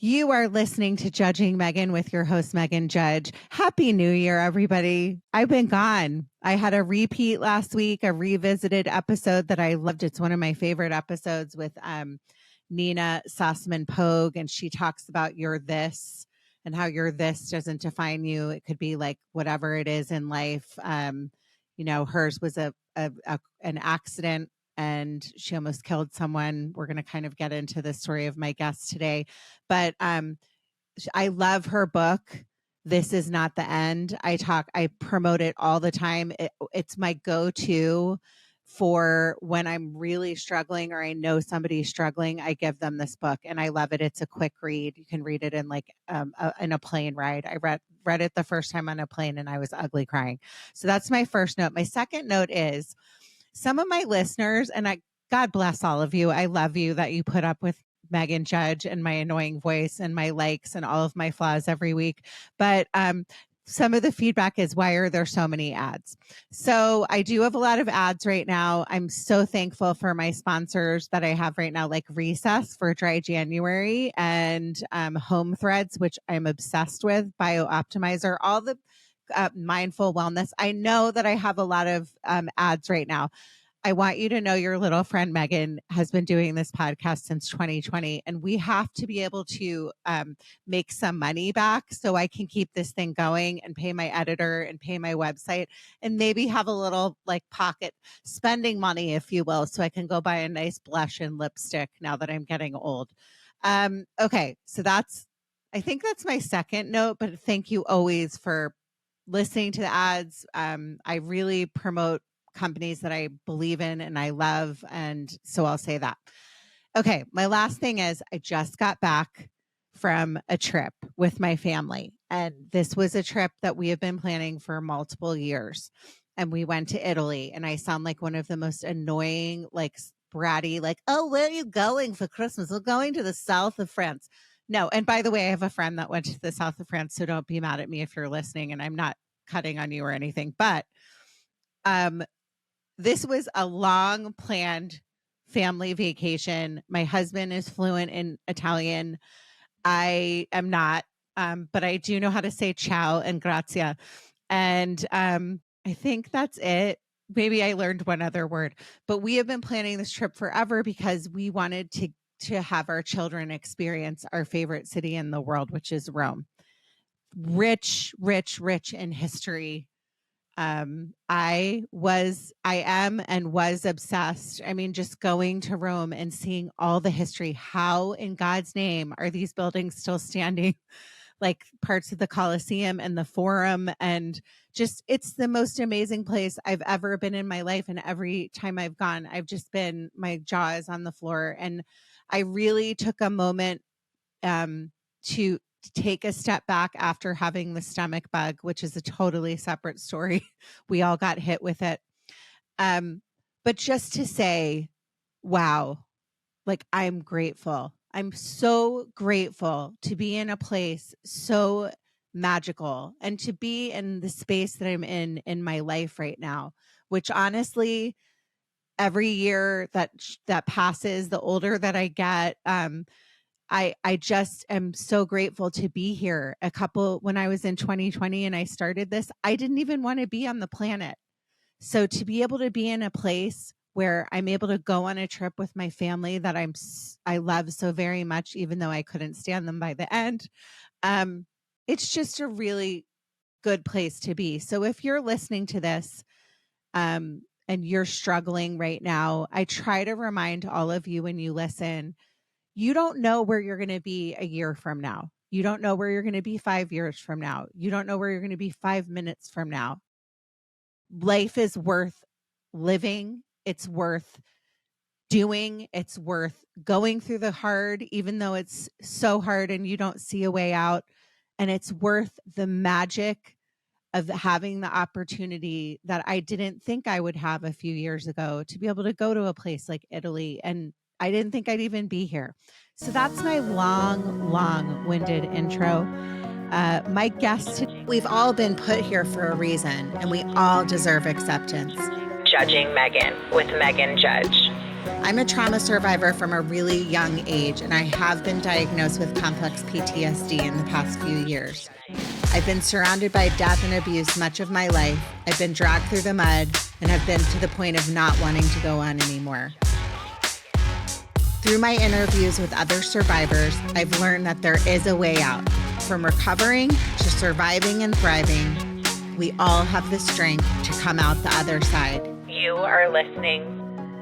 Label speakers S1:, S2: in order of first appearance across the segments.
S1: You are listening to Judging Meghan with your host, Meghan Judge. Happy New Year, everybody. I've been gone. I had a repeat last week, a revisited episode that I loved. It's one of my favorite episodes with Nina Sussman Pogue, and she talks about your this and how your this doesn't define you. It could be like whatever it is in life. Hers was an accident and she almost killed someone. We're going to kind of get into the story of my guest today, but I love her book. This Is Not the End. I promote it all the time. It's my go-to for when I'm really struggling or I know somebody's struggling. I give them this book and I love it. It's a quick read. You can read it in in a plane ride. I read it the first time on a plane and I was ugly crying. So that's my first note. My second note is some of my listeners, and God bless all of you. I love you that you put up with Meghan Judge and my annoying voice and my likes and all of my flaws every week. But some of the feedback is, why are there so many ads? So I do have a lot of ads right now. I'm so thankful for my sponsors that I have right now, like Recess for Dry January and Home Threads, which I'm obsessed with, BioOptimizer, all the mindful wellness. I know that I have a lot of ads right now. I want you to know your little friend Meghan has been doing this podcast since 2020, and we have to be able to make some money back so I can keep this thing going and pay my editor and pay my website and maybe have a little like pocket spending money, if you will, so I can go buy a nice blush and lipstick now that I'm getting old. Okay, so I think that's my second note, but thank you always for listening to the ads. I really promote companies that I believe in and I love. And so I'll say that. Okay. My last thing is I just got back from a trip with my family. And this was a trip that we have been planning for multiple years. And we went to Italy, and I sound like one of the most annoying, like bratty, like, oh, where are you going for Christmas? We're going to the south of France. No. And by the way, I have a friend that went to the south of France. So don't be mad at me if you're listening, and I'm not cutting on you or anything, but this was a long planned family vacation. My husband is fluent in Italian. I am not, but I do know how to say ciao and grazia. And I think that's it. Maybe I learned one other word, but we have been planning this trip forever because we wanted to have our children experience our favorite city in the world, which is Rome. Rich, rich, rich in history. I am and was obsessed. I mean, just going to Rome and seeing all the history. How in God's name are these buildings still standing? Like parts of the Colosseum and the Forum, and just, it's the most amazing place I've ever been in my life. And every time I've gone, I've just been, my jaw is on the floor. And I really took a moment to take a step back after having the stomach bug, which is a totally separate story. We all got hit with it. But just to say, wow, like I'm grateful. I'm so grateful to be in a place so magical and to be in the space that I'm in my life right now, which honestly, every year that passes, the older that I get, I just am so grateful to be here. When I was in 2020 and I started this, I didn't even want to be on the planet. So to be able to be in a place where I'm able to go on a trip with my family that I love so very much, even though I couldn't stand them by the end, it's just a really good place to be. So if you're listening to this, and you're struggling right now, I try to remind all of you when you listen, you don't know where you're going to be a year from now. You don't know where you're going to be 5 years from now. You don't know where you're going to be 5 minutes from now. Life is worth living. It's worth doing. It's worth going through the hard, even though it's so hard and you don't see a way out. And it's worth the magic of having the opportunity that I didn't think I would have a few years ago to be able to go to a place like Italy, and I didn't think I'd even be here. So that's my long-winded intro. My guest, we've all been put here for a reason, and we all deserve acceptance.
S2: Judging Meghan with Meghan Judge.
S1: I'm a trauma survivor from a really young age, and I have been diagnosed with complex PTSD in the past few years. I've been surrounded by death and abuse much of my life. I've been dragged through the mud and have been to the point of not wanting to go on anymore. Through my interviews with other survivors, I've learned that there is a way out. From recovering to surviving and thriving, we all have the strength to come out the other side. You are listening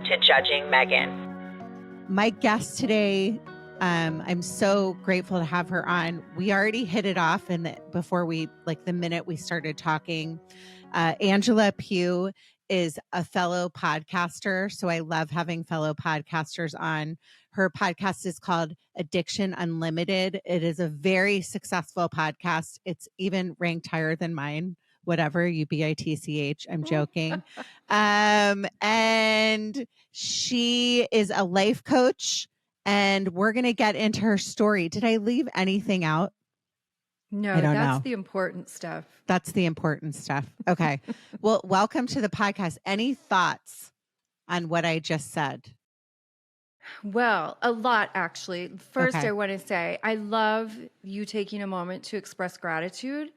S1: to Judging Meghan. My guest today, I'm so grateful to have her on. We already hit it off before the minute we started talking. Angela Pugh is a fellow podcaster, so I love having fellow podcasters on. Her podcast is called Addiction Unlimited. It is a very successful podcast. It's even ranked higher than mine. Whatever, UBITCH. I'm joking. And she is a life coach, and we're going to get into her story. Did I leave anything out?
S2: No, that's the important stuff.
S1: That's the important stuff. Okay. Well, welcome to the podcast. Any thoughts on what I just said?
S2: Well, a lot, actually. First,
S1: Okay.
S2: I want to say I love you taking a moment to express gratitude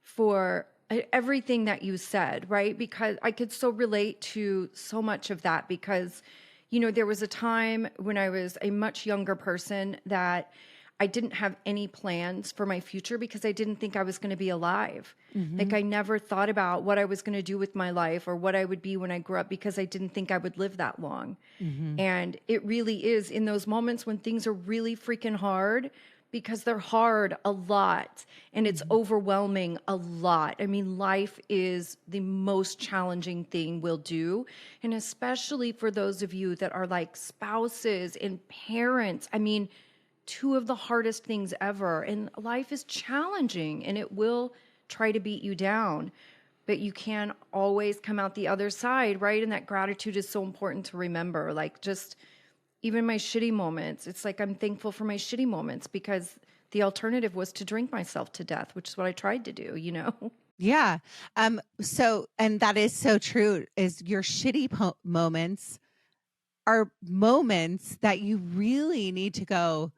S2: for everything that you said, right? Because I could so relate to so much of that because, there was a time when I was a much younger person that I didn't have any plans for my future because I didn't think I was going to be alive. Mm-hmm. Like I never thought about what I was going to do with my life or what I would be when I grew up because I didn't think I would live that long. Mm-hmm. And it really is in those moments when things are really freaking hard, because they're hard a lot and it's overwhelming a lot. I mean, life is the most challenging thing we'll do. And especially for those of you that are like spouses and parents, I mean, two of the hardest things ever. And life is challenging and it will try to beat you down, but you can always come out the other side, right? And that gratitude is so important to remember. Like just even my shitty moments, it's like I'm thankful for my shitty moments because the alternative was to drink myself to death, which is what I tried to do,
S1: Yeah. So, and that is so true, is your shitty moments are moments that you really need to go,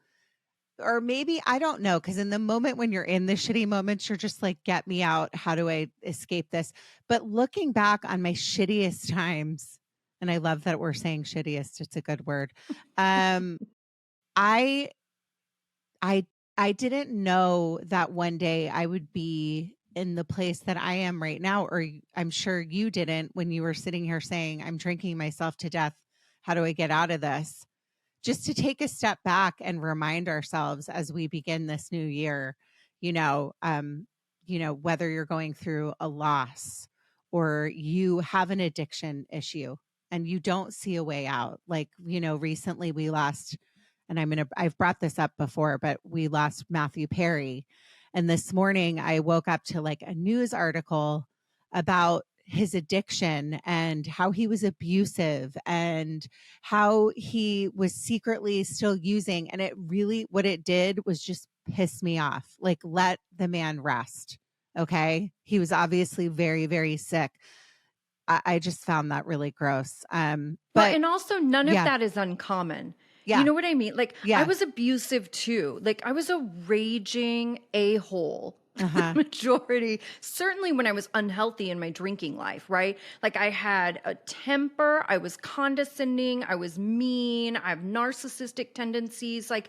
S1: or maybe, I don't know, because in the moment when you're in the shitty moments, you're just like, get me out. How do I escape this? But looking back on my shittiest times, and I love that we're saying shittiest, it's a good word. I I didn't know that one day I would be in the place that I am right now, or I'm sure you didn't when you were sitting here saying, I'm drinking myself to death. How do I get out of this? Just to take a step back and remind ourselves as we begin this new year, whether you're going through a loss or you have an addiction issue and you don't see a way out. Like, recently we lost, and I've brought this up before, but we lost Matthew Perry. And this morning I woke up to like a news article about his addiction and how he was abusive and how he was secretly still using. And what it did was just piss me off. Like, let the man rest. Okay. He was obviously very, very sick. I just found that really gross.
S2: And also none of that is uncommon. Yeah. You know what I mean? Like, I was abusive too. Like, I was a raging a-hole. Majority, certainly when I was unhealthy in my drinking life, right? Like I had a temper, I was condescending, I was mean, I have narcissistic tendencies. Like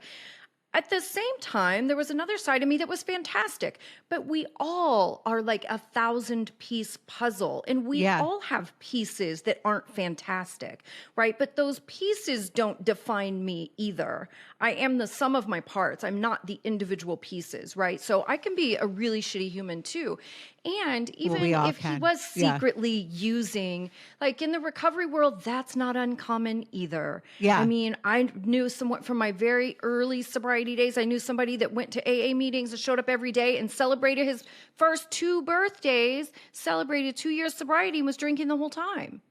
S2: at the same time, there was another side of me that was fantastic, but we all are like a 1,000-piece puzzle and we all have pieces that aren't fantastic, right? But those pieces don't define me either. I am the sum of my parts. I'm not the individual pieces, right? So I can be a really shitty human too. And even if he was secretly using, like in the recovery world, that's not uncommon either. Yeah. I mean, I knew someone from my very early sobriety days. I knew somebody that went to AA meetings and showed up every day and celebrated his first 2 birthdays, celebrated 2 years sobriety and was drinking the whole time.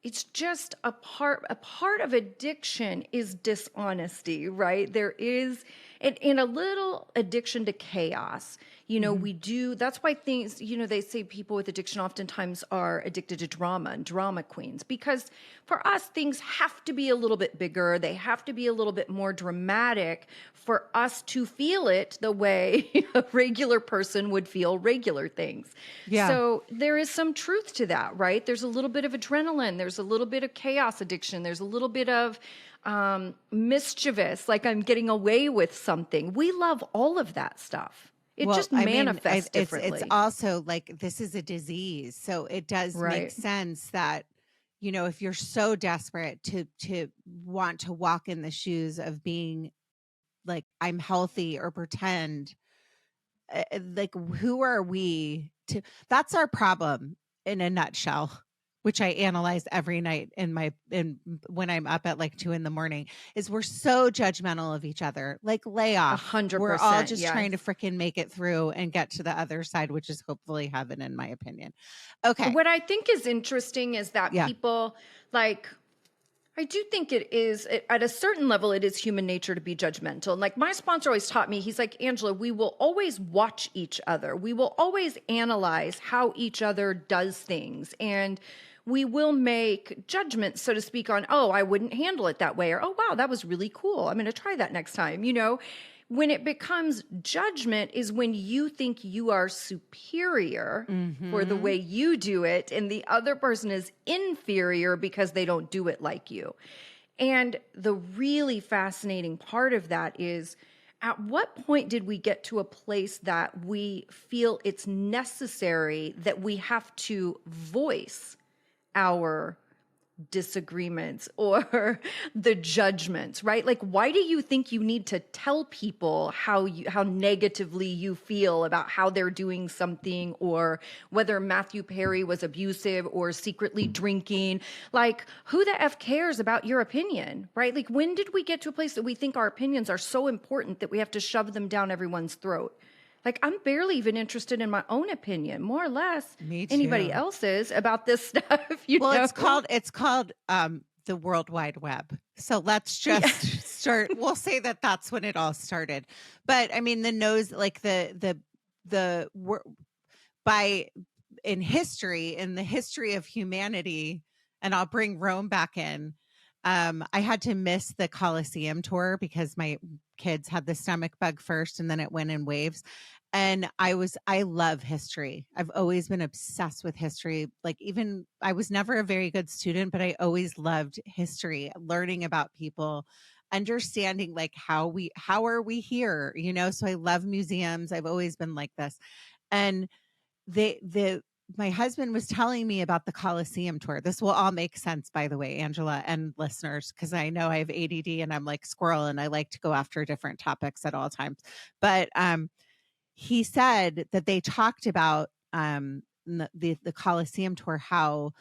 S2: It's just a part of addiction is dishonesty, right? There is, and a little addiction to chaos. We do, that's why things, they say people with addiction oftentimes are addicted to drama and drama queens, because for us, things have to be a little bit bigger. They have to be a little bit more dramatic for us to feel it the way a regular person would feel regular things.
S1: Yeah.
S2: So there is some truth to that, right? There's a little bit of adrenaline. There's a little bit of chaos addiction. There's a little bit of mischievous, like I'm getting away with something. We love all of that stuff. It just manifests differently.
S1: It's also like, this is a disease. So it does make sense that, if you're so desperate to want to walk in the shoes of being like, I'm healthy, or pretend, like, who are we to, that's our problem in a nutshell, which I analyze every night when I'm up at like 2 a.m, is we're so judgmental of each other. Like, lay off.
S2: 100%.
S1: We're all just trying to freaking make it through and get to the other side, which is hopefully heaven, in my opinion. Okay.
S2: What I think is interesting is that people, like, I do think it is, at a certain level, it is human nature to be judgmental. And like my sponsor always taught me, he's like, Angela, we will always watch each other. We will always analyze how each other does things. And we will make judgments, so to speak, on, oh, I wouldn't handle it that way. Or, oh, wow, that was really cool. I'm going to try that next time. When it becomes judgment is when you think you are superior for the way you do it, and the other person is inferior because they don't do it like you. And the really fascinating part of that is, at what point did we get to a place that we feel it's necessary that we have to voice our disagreements or the judgments, right? Like, why do you think you need to tell people how negatively you feel about how they're doing something, or whether Matthew Perry was abusive or secretly drinking? Like, who the F cares about your opinion, right? Like, when did we get to a place that we think our opinions are so important that we have to shove them down everyone's throat? Like, I'm barely even interested in my own opinion, more or less anybody else's about this stuff.
S1: It's called the World Wide Web. So let's just start. We'll say that that's when it all started. But I mean, in the history of humanity, and I'll bring Rome back in. I had to miss the Colosseum tour because my kids had the stomach bug first, and then it went in waves. And I love history. I've always been obsessed with history. Like, even I was never a very good student, but I always loved history, learning about people, understanding like how are we here, so I love museums. I've always been like this. And my husband was telling me about the Colosseum tour. This will all make sense, by the way, Angela and listeners, because I know I have ADD and I'm like squirrel and I like to go after different topics at all times. But he said that they talked about the Colosseum tour, how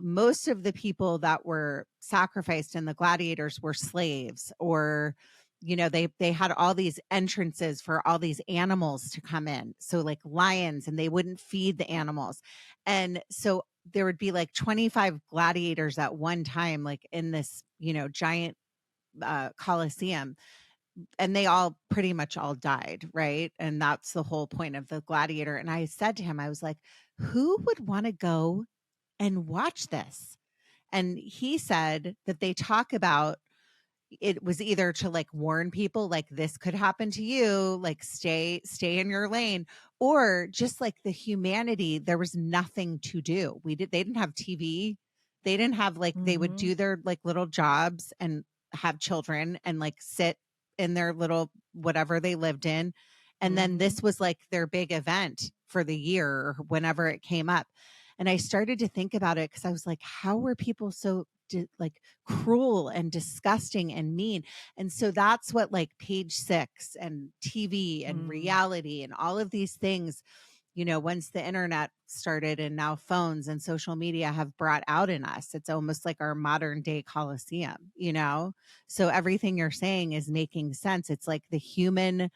S1: most of the people that were sacrificed in the gladiators were slaves, or they had all these entrances for all these animals to come in, so like lions, and they wouldn't feed the animals. And so there would be like 25 gladiators at one time, like in this giant Colosseum, and they all pretty much all died, right? And that's the whole point of the gladiator. And I said to him, I was like, who would want to go and watch this? And he said that they talk about it was either to like warn people, like, this could happen to you, like stay in your lane, or just like the humanity. There was nothing to do. They didn't have TV. They didn't have like, they would do their like little jobs and have children and like sit in their little whatever they lived in. And then this was like their big event for the year, or whenever it came up. And I started to think about it, because I was like, how were people so like cruel and disgusting and mean? And so that's what like Page Six and TV and reality and all of these things, once the internet started and now phones and social media have brought out in us, it's almost like our modern day Colosseum, So everything you're saying is making sense. It's like the human,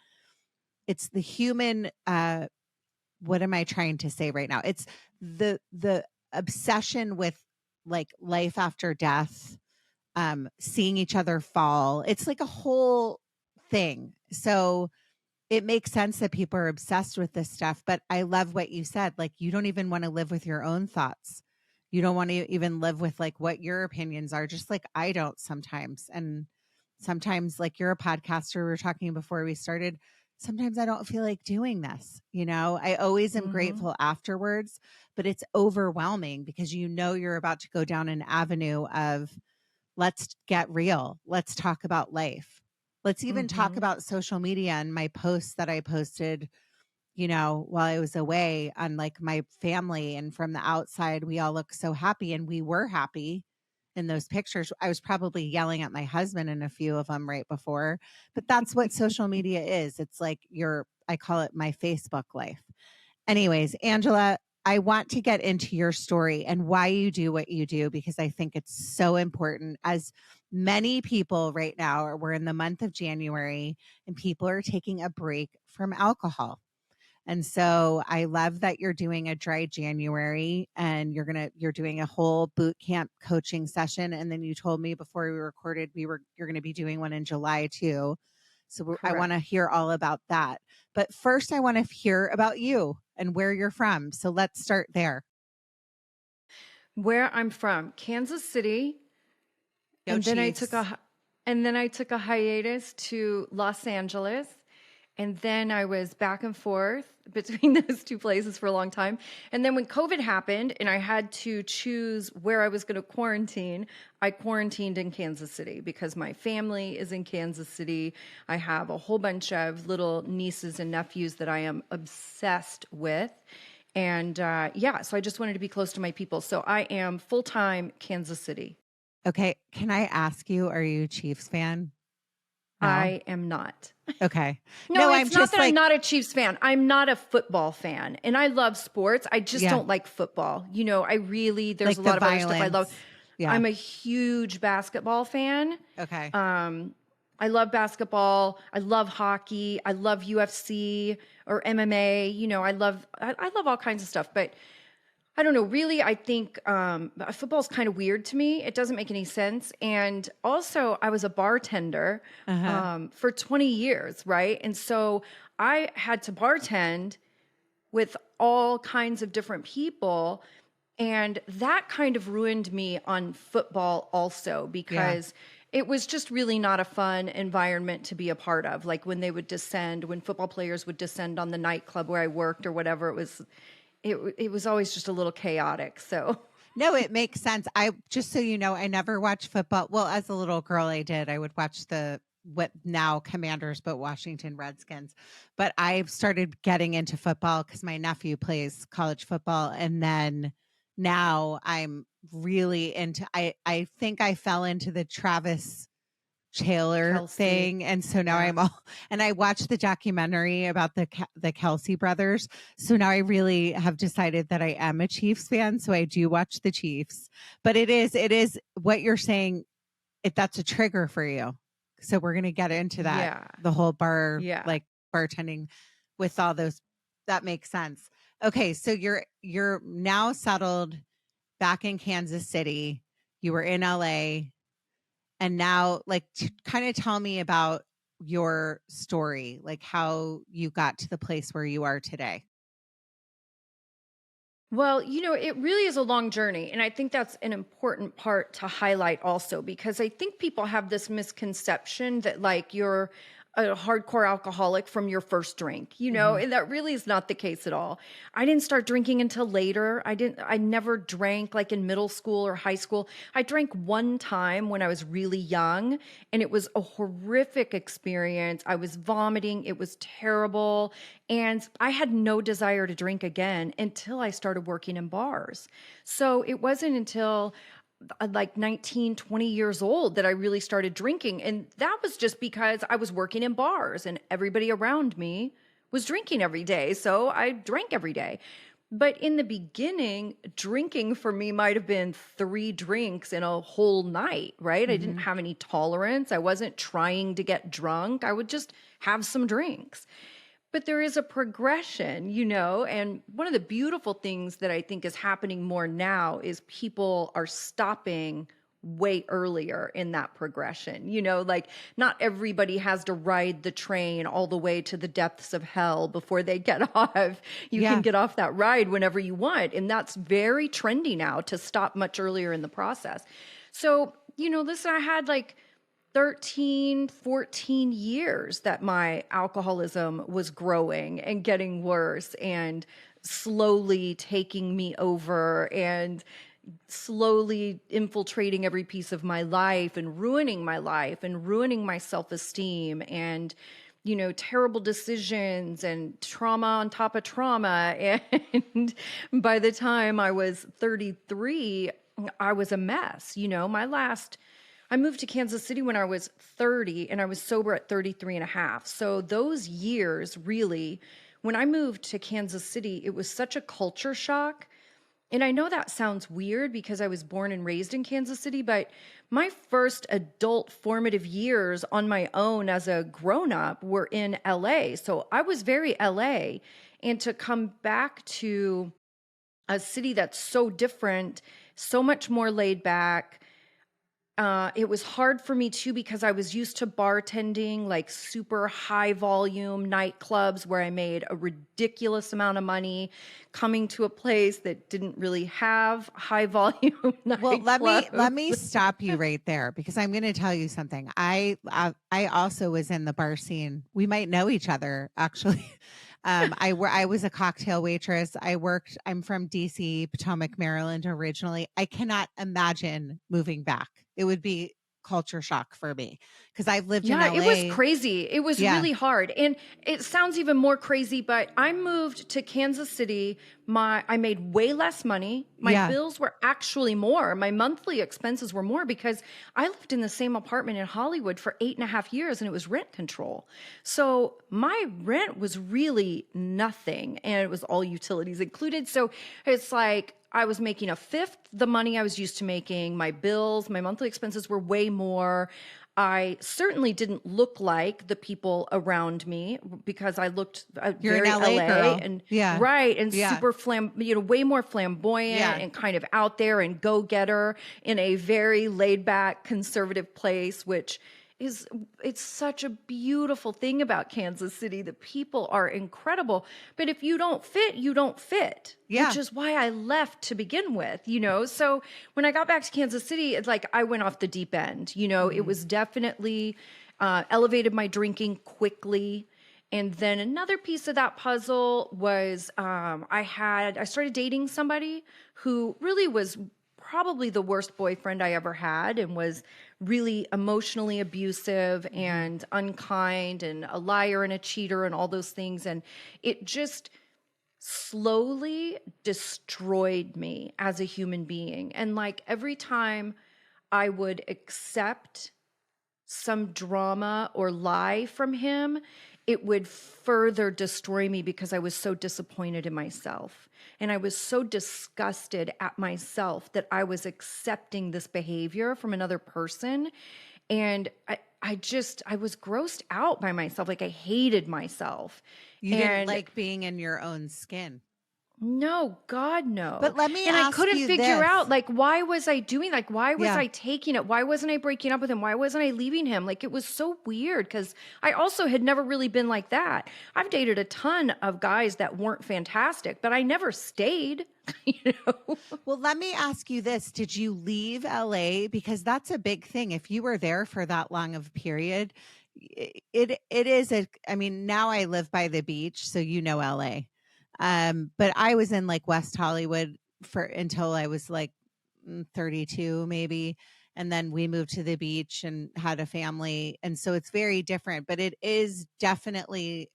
S1: what am I trying to say right now? It's the obsession with like life after death, seeing each other fall. It's like a whole thing. So it makes sense that people are obsessed with this stuff, but I love what you said. Like, you don't even want to live with your own thoughts. You don't want to even live with like what your opinions are, just like I don't sometimes. And sometimes, like, you're a podcaster, we were talking before we started. Sometimes I don't feel like doing this. I always am
S2: Hmm.
S1: grateful afterwards, but it's overwhelming because you're about to go down an avenue of, let's get real. Let's talk about life. Let's even talk
S2: Hmm.
S1: about social media and my posts that I posted, while I was away on like my family. And from the outside, we all look so happy, and we were happy in those pictures. I was probably yelling at my husband in a few of them right before, but that's what social media is. It's like I call it my Facebook life. Anyways, Angela, I want to get into your story and why you do what you do, because I think it's so important. As many people right now, we're in the month of January and people are taking a break from alcohol. And so I love that you're doing a dry January, and you're doing a whole boot camp coaching session. And then you told me before we recorded you're going to be doing one in July too. So I want to
S2: Correct.
S1: hear all about that. But first, I want to hear about you and where you're from. So let's start there.
S2: Where I'm from, Kansas City,
S1: Go
S2: and then I took
S1: Chiefs.
S2: a and then I took a hiatus to Los Angeles. And then I was back and forth between those two places for a long time. And then when COVID happened and I had to choose where I was going to quarantine, I quarantined in Kansas City because my family is in Kansas City. I have a whole bunch of little nieces and nephews that I am obsessed with. And yeah, so I just wanted to be close to my people. So I am full time Kansas City.
S1: Okay. Can I ask you, are you a Chiefs fan? No?
S2: I am not.
S1: Okay.
S2: No,
S1: No, I'm
S2: it's not
S1: just
S2: that I'm
S1: like,
S2: not a Chiefs fan. I'm not a football fan. And I love sports. I just
S1: yeah,
S2: don't like football. There's a
S1: like the
S2: lot of other stuff I love.
S1: violence. Yeah.
S2: I'm a huge basketball fan.
S1: Okay.
S2: Um, I love basketball. I love hockey. I love UFC or MMA. I love all kinds of stuff. But I don't know. Really, I think football's kind of weird to me. It doesn't make any sense. And also, I was a bartender
S1: Uh huh.
S2: for 20 years, right? And so I had to bartend with all kinds of different people. And that kind of ruined me on football also
S1: Yeah.
S2: because it was just really not a fun environment to be a part of. Like when football players would descend on the nightclub where I worked or whatever, it was always just a little chaotic. So
S1: No, it makes sense. I just so you know, I never watched football. Well, as a little girl, I did. I would watch the what now Commanders, but Washington Redskins. But I've started getting into football because my nephew plays college football, and then now I'm really into. I think I fell into the Travis Taylor
S2: Kelsey,
S1: thing, and so now
S2: yeah.
S1: I'm all and I watched the documentary about the Kelsey brothers. So now I really have decided that I am a Chiefs fan, so I do watch the Chiefs. But it is what you're saying, if that's a trigger for you. So we're going to get into that,
S2: Yeah.
S1: the whole
S2: Yeah.
S1: bartending with all those. That makes sense. Okay, so you're now settled back in Kansas City. You were in LA, and now, like, kind of tell me about your story, like how you got to the place where you are today.
S2: Well, it really is a long journey. And I think that's an important part to highlight also, because I think people have this misconception that like you're a hardcore alcoholic from your first drink,
S1: Hmm.
S2: and that really is not the case at all. I didn't start drinking until later. I never drank like in middle school or high school. I drank one time when I was really young, and it was a horrific experience. I was vomiting. It was terrible. And I had no desire to drink again until I started working in bars. So it wasn't until like 19, 20 years old that I really started drinking. And that was just because I was working in bars and everybody around me was drinking every day. So I drank every day. But in the beginning, drinking for me might have been 3 drinks in a whole night, right? I didn't
S1: Hmm.
S2: have any tolerance. I wasn't trying to get drunk. I would just have some drinks. But there is a progression, and one of the beautiful things that I think is happening more now is people are stopping way earlier in that progression. Like not everybody has to ride the train all the way to the depths of hell before they get off. You can
S1: Yeah.
S2: get off that ride whenever you want. And that's very trendy now to stop much earlier in the process. So, listen, I had like 13, 14 years that my alcoholism was growing and getting worse and slowly taking me over and slowly infiltrating every piece of my life and ruining my self-esteem and terrible decisions and trauma on top of trauma. And by the time I was 33, I was a mess. I moved to Kansas City when I was 30 and I was sober at 33 and a half. So those years really, when I moved to Kansas City, it was such a culture shock. And I know that sounds weird because I was born and raised in Kansas City, but my first adult formative years on my own as a grown-up were in LA. So I was very LA. And to come back to a city that's so different, so much more laid back, it was hard for me too because I was used to bartending, like super high volume nightclubs where I made a ridiculous amount of money, coming to a place that didn't really have high volume
S1: Well, let
S2: nightclubs.
S1: me stop you right there because I'm going to tell you something. I also was in the bar scene. We might know each other actually. I was a cocktail waitress. I'm from DC, Potomac, Maryland originally. I cannot imagine moving back. It would be culture shock for me because I've lived in
S2: Yeah, it was
S1: LA.
S2: crazy. It was
S1: Yeah.
S2: really hard. And it sounds even more crazy, but I moved to Kansas City. I made way less money. My
S1: Yeah.
S2: bills were actually more. My monthly expenses were more because I lived in the same apartment in Hollywood for 8.5 years and it was rent control. So my rent was really nothing and it was all utilities included. So it's like I was making a fifth the money I was used to making. My bills, my monthly expenses were way more. I certainly didn't look like the people around me because I looked
S1: You're
S2: very
S1: an LA
S2: LA
S1: girl.
S2: and
S1: Yeah.
S2: right and
S1: Yeah.
S2: super way more flamboyant
S1: Yeah.
S2: and kind of out there and go-getter in a very laid-back conservative place, which it's such a beautiful thing about Kansas City. The people are incredible, but if you don't fit, you don't fit.
S1: Yeah.
S2: Which is why I left to begin with, So when I got back to Kansas City, it's like I went off the deep end. It was definitely elevated my drinking quickly. And then another piece of that puzzle was I started dating somebody who really was probably the worst boyfriend I ever had and was really emotionally abusive and unkind and a liar and a cheater and all those things. And it just slowly destroyed me as a human being. And like every time I would accept some drama or lie from him, it would further destroy me because I was so disappointed in myself. And I was so disgusted at myself that I was accepting this behavior from another person. And I was grossed out by myself. Like I hated myself.
S1: You didn't like being in your own skin.
S2: No, God, no.
S1: But let me
S2: And I
S1: ask
S2: couldn't
S1: you
S2: figure
S1: this.
S2: out, like, why was I doing, like, why was
S1: Yeah.
S2: I taking it? Why wasn't I breaking up with him? Why wasn't I leaving him? Like, it was so weird because I also had never really been like that. I've dated a ton of guys that weren't fantastic, but I never stayed,
S1: Well, let me ask you this. Did you leave LA? Because that's a big thing. If you were there for that long of a period, it is I mean, now I live by the beach, so LA. But I was in like West Hollywood until I was like 32 maybe. And then we moved to the beach and had a family. And so it's very different, but it is definitely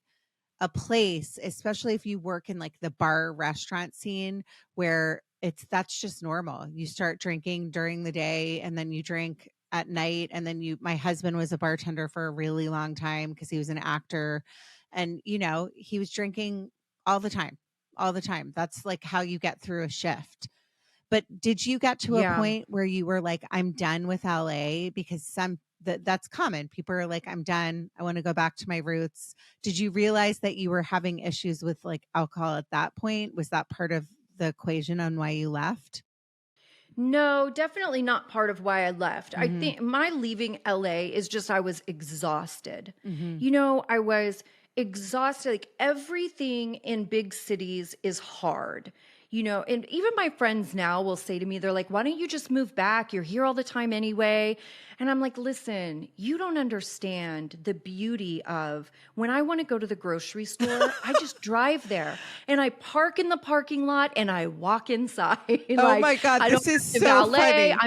S1: a place, especially if you work in like the bar restaurant scene where that's just normal. You start drinking during the day and then you drink at night. And then my husband was a bartender for a really long time because he was an actor and, he was drinking all the time, all the time. That's like how you get through a shift. But did you get to a
S2: Yeah.
S1: point where you were like, I'm done with LA? Because that's common. People are like, I'm done. I want to go back to my roots. Did you realize that you were having issues with like alcohol at that point? Was that part of the equation on why you left?
S2: No, definitely not part of why I left. I
S1: Mm-hmm.
S2: think my leaving LA is just I was exhausted.
S1: Mm-hmm.
S2: I was exhausted. Like everything in big cities is hard. And even my friends now will say to me, they're like, why don't you just move back? You're here all the time anyway. And I'm like, listen, you don't understand the beauty of when I want to go to the grocery store, I just drive there and I park in the parking lot and I walk inside.
S1: Oh
S2: Like,
S1: my God,
S2: I don't
S1: this is
S2: have to
S1: so
S2: valet.
S1: funny.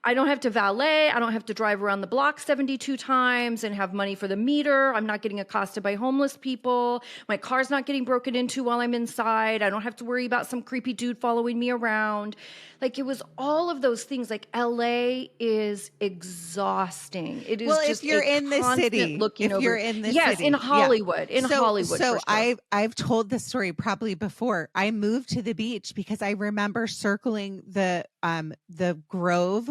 S2: I don't have to valet. I don't have to drive around the block 72 times and have money for the meter. I'm not getting accosted by homeless people. My car's not getting broken into while I'm inside. I don't have to worry about some creepy dude following me around. Like it was all of those things. Like LA is exhausting. It is
S1: Well, if
S2: just
S1: you're
S2: a
S1: in the
S2: constant
S1: city,
S2: looking
S1: if you're
S2: over.
S1: in the
S2: Yes, in
S1: city, yeah.
S2: Hollywood,
S1: So,
S2: for
S1: so
S2: sure.
S1: I've told this story probably before. I moved to the beach because I remember circling the Grove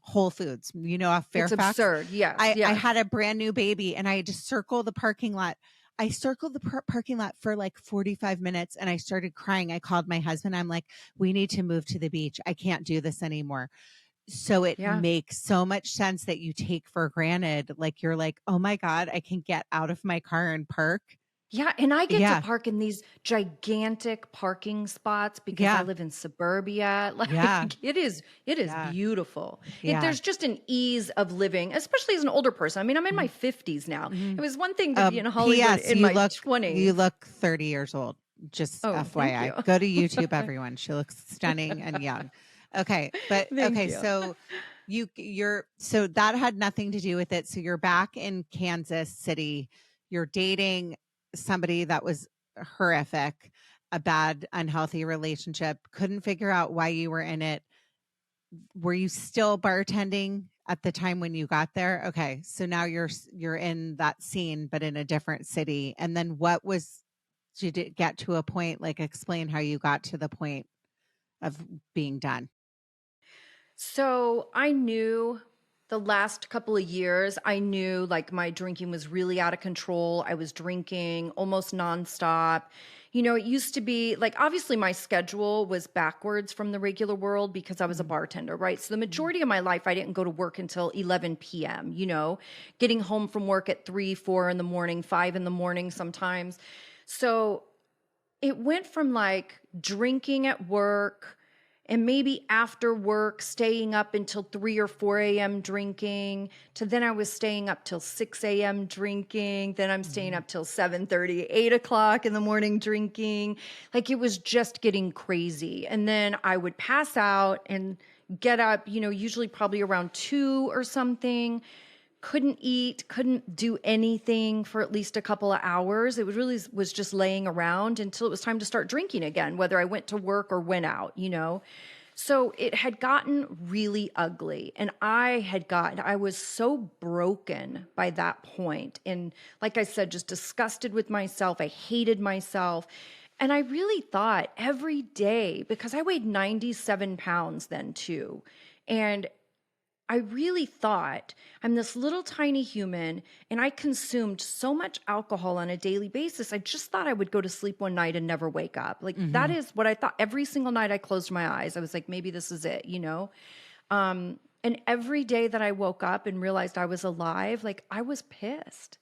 S1: Whole Foods, off
S2: It's
S1: Fairfax.
S2: absurd. Yes,
S1: I
S2: yes.
S1: had a brand new baby and I had to circle the parking lot. I circled the parking lot for like 45 minutes and I started crying. I called my husband. I'm like, we need to move to the beach. I can't do this anymore. So it
S2: Yeah.
S1: makes so much sense that you take for granted. Like you're like, oh my God, I can get out of my car and park.
S2: Yeah, and I get to
S1: Yeah.
S2: park in these gigantic parking spots because I
S1: Yeah.
S2: live in suburbia.
S1: Yeah.
S2: Like it is
S1: Yeah.
S2: beautiful.
S1: Yeah.
S2: There's just an ease of living, especially as an older person. I mean, I'm in my 50s now.
S1: Mm-hmm.
S2: It was one thing to be in Hollywood
S1: P.S.
S2: in my
S1: You
S2: 20s.
S1: look 30 years old. Just
S2: Oh, thank
S1: FYI.
S2: you.
S1: Go to YouTube, everyone. She looks stunning and young. Okay. But
S2: Thank
S1: okay,
S2: you.
S1: so so that had nothing to do with it. So you're back in Kansas City. You're dating somebody that was horrific, a bad, unhealthy relationship. Couldn't figure out why you were in it. Were you still bartending at the time when you got there? Okay. So now you're in that scene, but in a different city. And then did it get to a point, like explain how you got to the point of being done?
S2: So I knew the last couple of years, I knew like my drinking was really out of control. I was drinking almost nonstop. It used to be like obviously my schedule was backwards from the regular world because I was a
S1: Mhm,
S2: bartender, right? So the
S1: mhm.
S2: majority of my life, I didn't go to work until 11 p.m., getting home from work at 3, 4 in the morning, 5 in the morning sometimes. So it went from like drinking at work and maybe after work staying up until 3 or 4 a.m. drinking to then I was staying up till 6 a.m. drinking. Then I'm staying
S1: Mhm.
S2: up till 7:30, 8 o'clock in the morning drinking. Like it was just getting crazy. And then I would pass out and get up, usually probably around 2 or something, couldn't eat, couldn't do anything for at least a couple of hours. It was just laying around until it was time to start drinking again, whether I went to work or went out. So it had gotten really ugly and I was so broken by that point. And like I said, just disgusted with myself. I hated myself. And I really thought every day, because I weighed 97 pounds then too. And I really thought I'm this little tiny human and I consumed so much alcohol on a daily basis. I just thought I would go to sleep one night and never wake up. Like that
S1: Mhm.
S2: is what I thought every single night I closed my eyes. I was like, maybe this is it. And every day that I woke up and realized I was alive, like I was pissed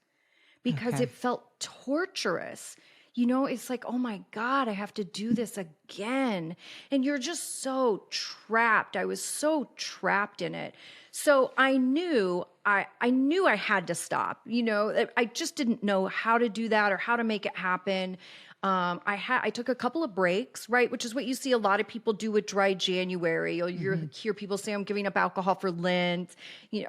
S2: because
S1: Okay.
S2: it felt torturous. It's like, oh my God, I have to do this again. And you're just so trapped. I was so trapped in it. So I knew I had to stop. I just didn't know how to do that or how to make it happen. I took a couple of breaks, right? Which is what you see a lot of people do with dry January. Or you
S1: Mhm.
S2: hear people say, I'm giving up alcohol for Lent,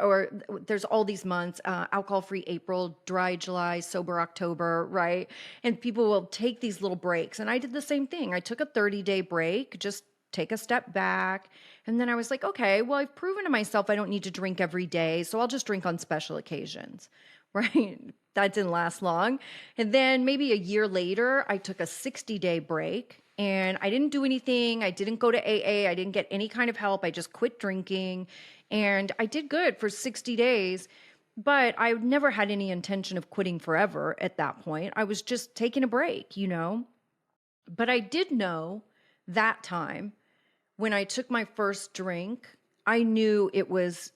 S2: or there's all these months, alcohol-free April, dry July, sober October, right? And people will take these little breaks. And I did the same thing. I took a 30-day break, just take a step back. And then I was like, okay, well, I've proven to myself I don't need to drink every day. So I'll just drink on special occasions, right? That didn't last long. And then maybe a year later, I took a 60-day break and I didn't do anything. I didn't go to AA. I didn't get any kind of help. I just quit drinking and I did good for 60 days. But I never had any intention of quitting forever at that point. I was just taking a break. But I did know that time when I took my first drink, I knew it was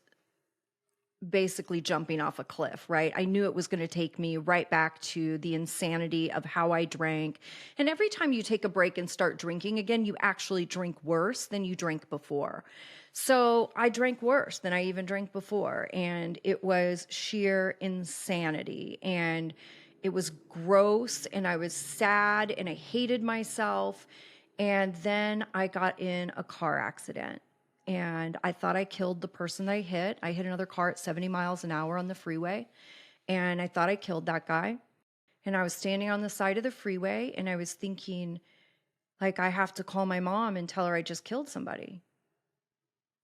S2: basically jumping off a cliff, right? I knew it was going to take me right back to the insanity of how I drank. And every time you take a break and start drinking again, you actually drink worse than you drank before. So I drank worse than I even drank before. And it was sheer insanity. And it was gross. And I was sad and I hated myself. And then I got in a car accident. And I thought I killed the person that I hit. I hit another car at 70 miles an hour on the freeway. And I thought I killed that guy. And I was standing on the side of the freeway and I was thinking, like, I have to call my mom and tell her I just killed somebody.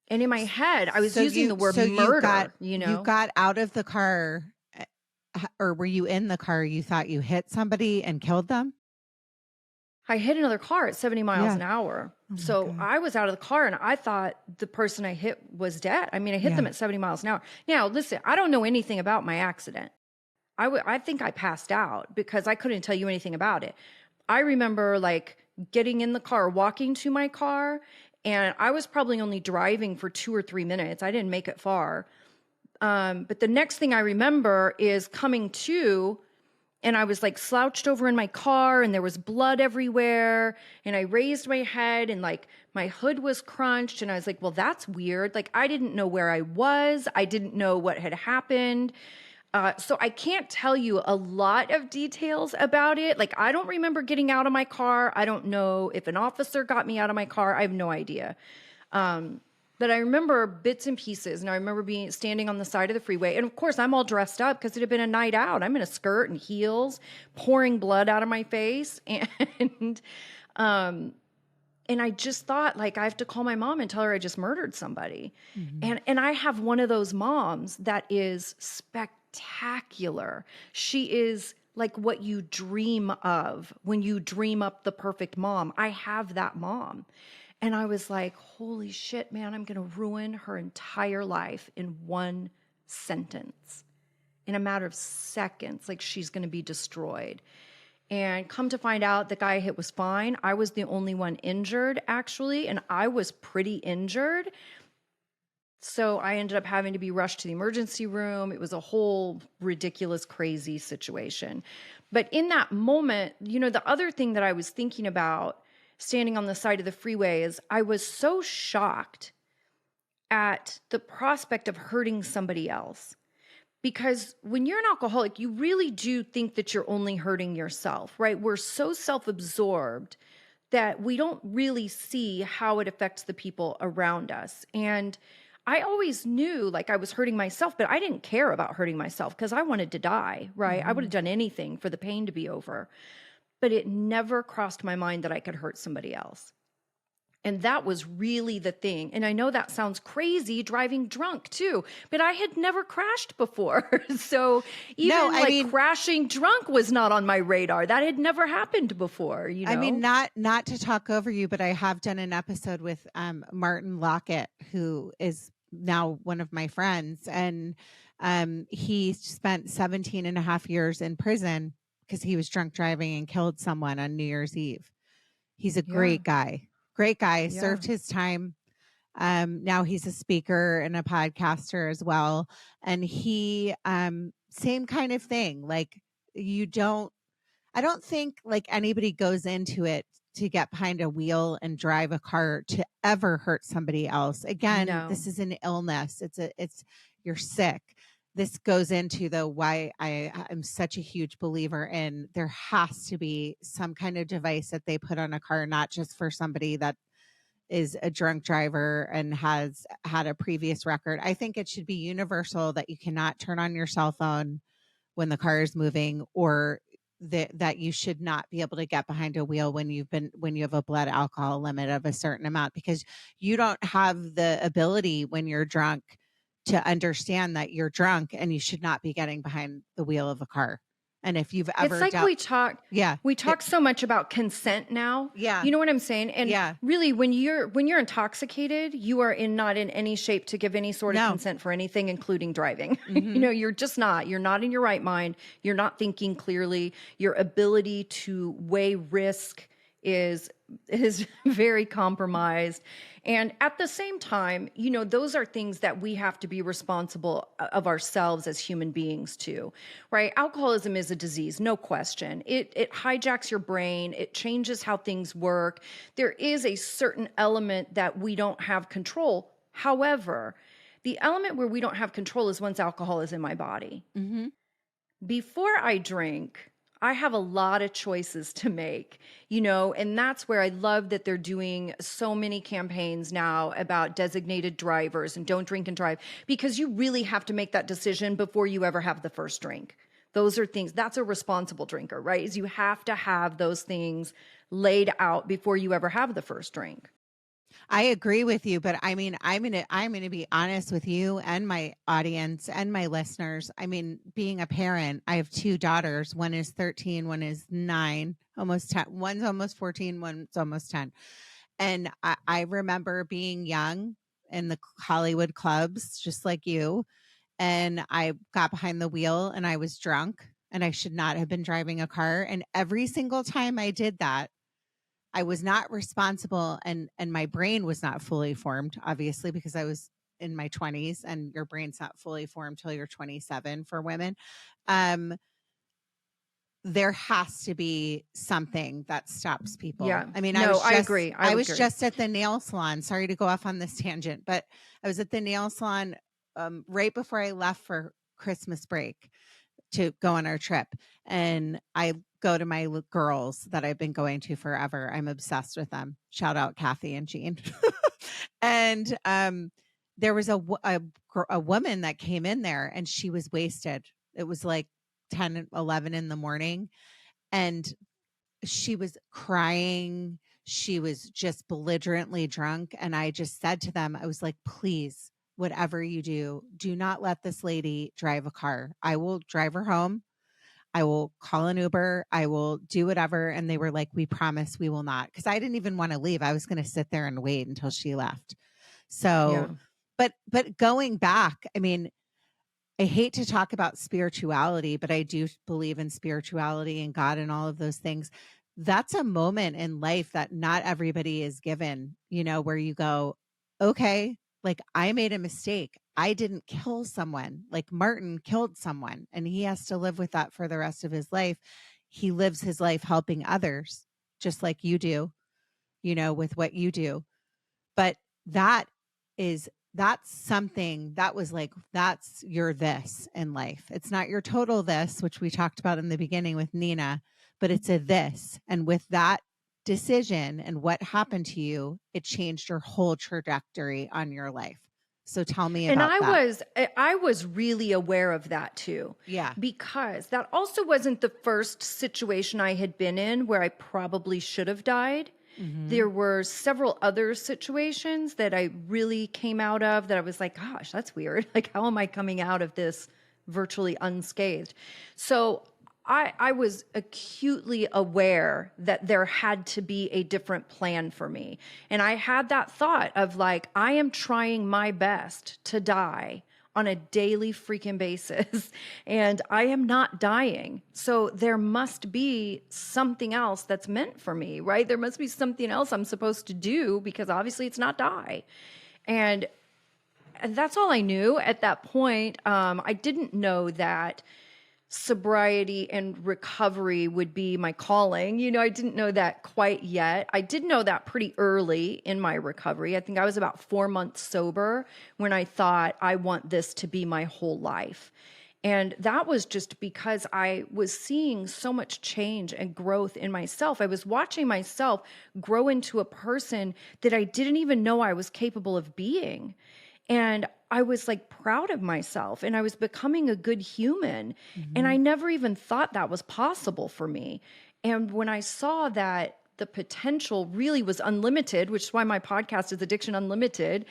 S2: And in my head, I was using the word murder, you know?
S1: You got out of the car, or were you in the car? You thought you hit somebody and killed them?
S2: I hit another car at 70 miles
S1: Yeah.
S2: an hour.
S1: Oh my
S2: So
S1: God.
S2: I was out of the car and I thought the person I hit was dead. I mean, I hit
S1: Yeah.
S2: them at 70 miles an hour. Now, listen, I don't know anything about my accident. I think I passed out because I couldn't tell you anything about it. I remember like getting in the car, walking to my car, and I was probably only driving for 2 or 3 minutes. I didn't make it far. But the next thing I remember is coming to, and I was like slouched over in my car and there was blood everywhere. And I raised my head and like my hood was crunched. And I was like, well, that's weird. Like I didn't know where I was. I didn't know what had happened. So I can't tell you a lot of details about it. Like I don't remember getting out of my car. I don't know if an officer got me out of my car. I have no idea. But I remember bits and pieces, and I remember standing on the side of the freeway. And of course, I'm all dressed up because it had been a night out. I'm in a skirt and heels, pouring blood out of my face, and I just thought, like, I have to call my mom and tell her I just murdered somebody.
S1: Mm-hmm.
S2: And I have one of those moms that is spectacular. She is like what you dream of when you dream up the perfect mom. I have that mom. And I was like, holy shit, man, I'm going to ruin her entire life in one sentence. In a matter of seconds, like she's going to be destroyed. And come to find out, the guy I hit was fine. I was the only one injured, actually, and I was pretty injured. So I ended up having to be rushed to the emergency room. It was a whole ridiculous, crazy situation. But in that moment, you know, the other thing that I was thinking about standing on the side of the freeway is I was so shocked at the prospect of hurting somebody else. Because when you're an alcoholic, you really do think that you're only hurting yourself, right? We're so self-absorbed that we don't really see how it affects the people around us. And I always knew like I was hurting myself, but I didn't care about hurting myself because I wanted to die, right?
S1: Mm-hmm.
S2: I would have done anything for the pain to be over. But it never crossed my mind that I could hurt somebody else. And that was really the thing. And I know that sounds crazy, driving drunk too, but I had never crashed before. So even crashing drunk was not on my radar. That had never happened before, you know?
S1: I mean, not to talk over you, but I have done an episode with Martin Lockett, who is now one of my friends. And he spent 17 and a half years in prison because he was drunk driving and killed someone on New Year's Eve. He's a great guy. Great guy, served his time. Now he's a speaker and a podcaster as well. And he, same kind of thing. Like I don't think like anybody goes into it to get behind a wheel and drive a car to ever hurt somebody else. Again, this is an illness. You're sick. This goes into why I'm such a huge believer in there has to be some kind of device that they put on a car, not just for somebody that is a drunk driver and has had a previous record. I think it should be universal that you cannot turn on your cell phone when the car is moving, or that you should not be able to get behind a wheel when you have a blood alcohol limit of a certain amount, because you don't have the ability when you're drunk to understand that you're drunk and you should not be getting behind the wheel of a car. And if you've ever,
S2: it's like we talk so much about consent now.
S1: Yeah.
S2: You know what I'm saying? And really when you're intoxicated, you are not in any shape to give any sort of consent for anything, including driving.
S1: Mm-hmm.
S2: You know, you're not in your right mind. You're not thinking clearly. Your ability to weigh risk is very compromised. And at the same time, those are things that we have to be responsible of ourselves as human beings too, right? Alcoholism is a disease, no question. It hijacks your brain. It changes how things work. There is a certain element that we don't have control. However, the element where we don't have control is once alcohol is in my body.
S1: Mm-hmm.
S2: Before I drink, I have a lot of choices to make, and that's where I love that they're doing so many campaigns now about designated drivers and don't drink and drive, because you really have to make that decision before you ever have the first drink. Those are things, that's a responsible drinker, right? Is you have to have those things laid out before you ever have the first drink.
S1: I agree with you, but I mean, I'm gonna be honest with you and my audience and my listeners. I mean, being a parent, I have two daughters. One is 13, one is 9, almost 10. One's almost 14, one's almost 10. And I remember being young in the Hollywood clubs, just like you. And I got behind the wheel and I was drunk and I should not have been driving a car. And every single time I did that, I was not responsible, and my brain was not fully formed, obviously, because I was in my 20s and your brain's not fully formed till you're 27 for women. Um, there has to be something that stops people.
S2: Yeah.
S1: I mean,
S2: No, I agree.
S1: I
S2: would
S1: was
S2: agree.
S1: just at the nail salon. Sorry to go off on this tangent, but I was at the nail salon right before I left for Christmas break to go on our trip. And I go to my girls that I've been going to forever. I'm obsessed with them. Shout out Kathy and Jean. And there was a woman that came in there and she was wasted. It was like 10, 11 in the morning. And she was crying. She was just belligerently drunk. And I just said to them, I was like, please, whatever you do not let this lady drive a car. I will drive her home. I will call an Uber. I will do whatever. And they were like, we promise we will not. Because I didn't even want to leave. I was going to sit there and wait until she left. So,
S2: Yeah.
S1: but going back, I mean, I hate to talk about spirituality, but I do believe in spirituality and God and all of those things. That's a moment in life that not everybody is given, where you go, okay, like I made a mistake. I didn't kill someone. Like Martin killed someone and he has to live with that for the rest of his life. He lives his life helping others, just like you do, with what you do. But that's something that was like, that's your this in life. It's not your total this, which we talked about in the beginning with Nina, but it's a this. And with that decision and what happened to you, it changed your whole trajectory on your life. So tell me
S2: And
S1: about
S2: I was really aware of that too.
S1: Yeah.
S2: Because that also wasn't the first situation I had been in where I probably should have died.
S1: Mm-hmm.
S2: There were several other situations that I really came out of that I was like, gosh, that's weird. Like, how am I coming out of this virtually unscathed? So I was acutely aware that there had to be a different plan for me. And I had that thought of like, I am trying my best to die on a daily freaking basis, and I am not dying. So there must be something else that's meant for me, right? There must be something else I'm supposed to do, because obviously it's not die. And that's all I knew at that point. I didn't know that sobriety and recovery would be my calling. I didn't know that quite yet. I did know that pretty early in my recovery. I think I was about 4 months sober when I thought, I want this to be my whole life. And that was just because I was seeing so much change and growth in myself. I was watching myself grow into a person that I didn't even know I was capable of being. And I was like proud of myself, and I was becoming a good human.
S1: Mm-hmm.
S2: And I never even thought that was possible for me. And when I saw that the potential really was unlimited, which is why my podcast is Addiction Unlimited.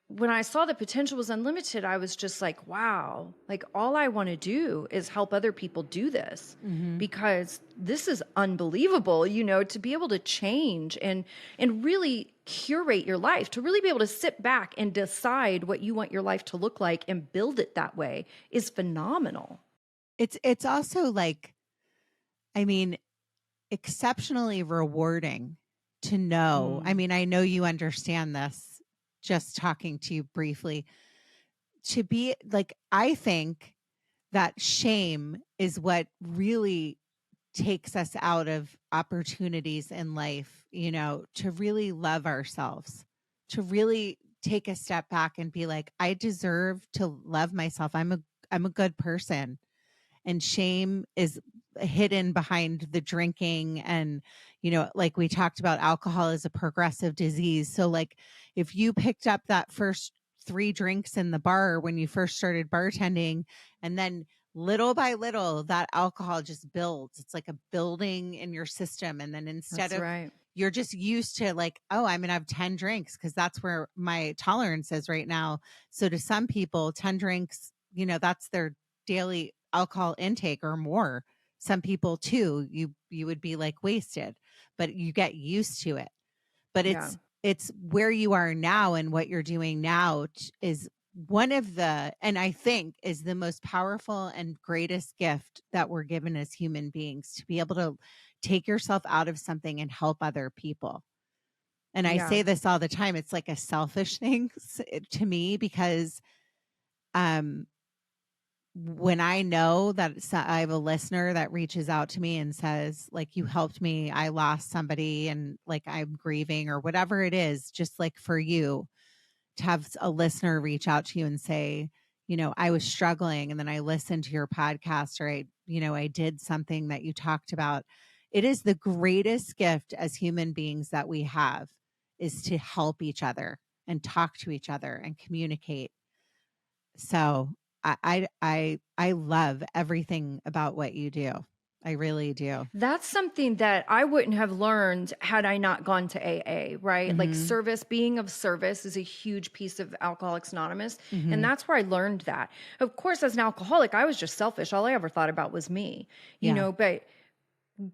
S2: When I saw the potential was unlimited, I was just like, wow, like all I want to do is help other people do this, because this is unbelievable, to be able to change and really curate your life, to really be able to sit back and decide what you want your life to look like and build it that way is phenomenal.
S1: It's also like, I mean, exceptionally rewarding to know. I mean, I know you understand this just talking to you briefly. To be like, I think that shame is what really takes us out of opportunities in life, to really love ourselves, to really take a step back and be like, I deserve to love myself. I'm a good person. And shame is hidden behind the drinking. And like we talked about, alcohol is a progressive disease. So like, if you picked up that first 3 drinks in the bar when you first started bartending, and then little by little that alcohol just builds, it's like a building in your system. And then instead
S2: That's
S1: of
S2: right.
S1: you're just used to like, oh, I'm gonna have 10 drinks because that's where my tolerance is right now. So to some people, 10 drinks, that's their daily alcohol intake or more. Some people too, you would be like wasted, but you get used to it. But
S2: Yeah.
S1: it's where you are now, and what you're doing now is one of the, and I think is the most powerful and greatest gift that we're given as human beings, to be able to take yourself out of something and help other people. And I
S2: Yeah.
S1: say this all the time, it's like a selfish thing to me, because um when I know that I have a listener that reaches out to me and says, like, you helped me, I lost somebody and like I'm grieving or whatever it is, just like for you to have a listener reach out to you and say, I was struggling and then I listened to your podcast, or I did something that you talked about. It is the greatest gift as human beings that we have, is to help each other and talk to each other and communicate. So I love everything about what you do. I really do.
S2: That's something that I wouldn't have learned had I not gone to AA, right? Like
S1: Mhm.
S2: service, being of service is a huge piece of Alcoholics Anonymous. And
S1: Mhm.
S2: that's where I learned that. Of course, as an alcoholic, I was just selfish. All I ever thought about was me,
S1: Yeah.
S2: but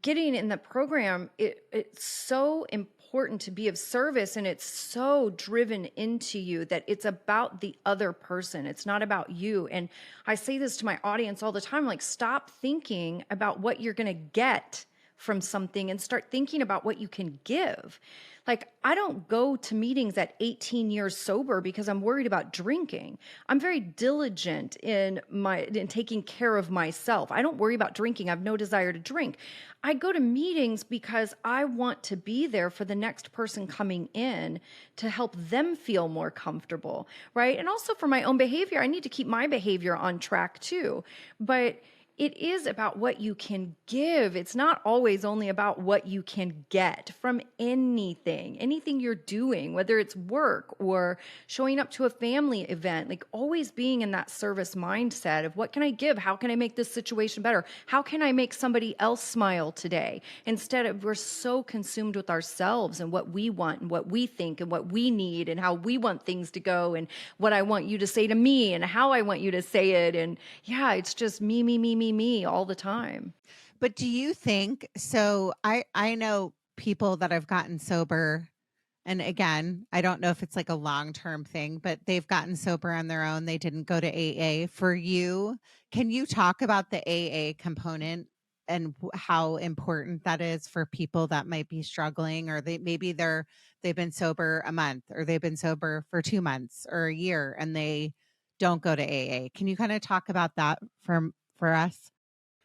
S2: getting in the program, it's so important to be of service, and it's so driven into you that it's about the other person. It's not about you. And I say this to my audience all the time, like, stop thinking about what you're going to get from something and start thinking about what you can give. Like, I don't go to meetings at 18 years sober because I'm worried about drinking. I'm very diligent in taking care of myself. I don't worry about drinking. I have no desire to drink. I go to meetings because I want to be there for the next person coming in to help them feel more comfortable, right? And also for my own behavior, I need to keep my behavior on track too. But it is about what you can give. It's not always only about what you can get from anything you're doing, whether it's work or showing up to a family event, like always being in that service mindset of what can I give? How can I make this situation better? How can I make somebody else smile today? Instead of, we're so consumed with ourselves and what we want and what we think and what we need and how we want things to go and what I want you to say to me and how I want you to say it. And yeah, it's just me all the time.
S1: But do you think so? I know people that have gotten sober, and again, I don't know if it's like a long-term thing, but they've gotten sober on their own. They didn't go to AA. For you, can you talk about the AA component and how important that is for people that might be struggling, or they've been sober a month, or they've been sober for 2 months or a year and they don't go to AA? Can you kind of talk about that for us?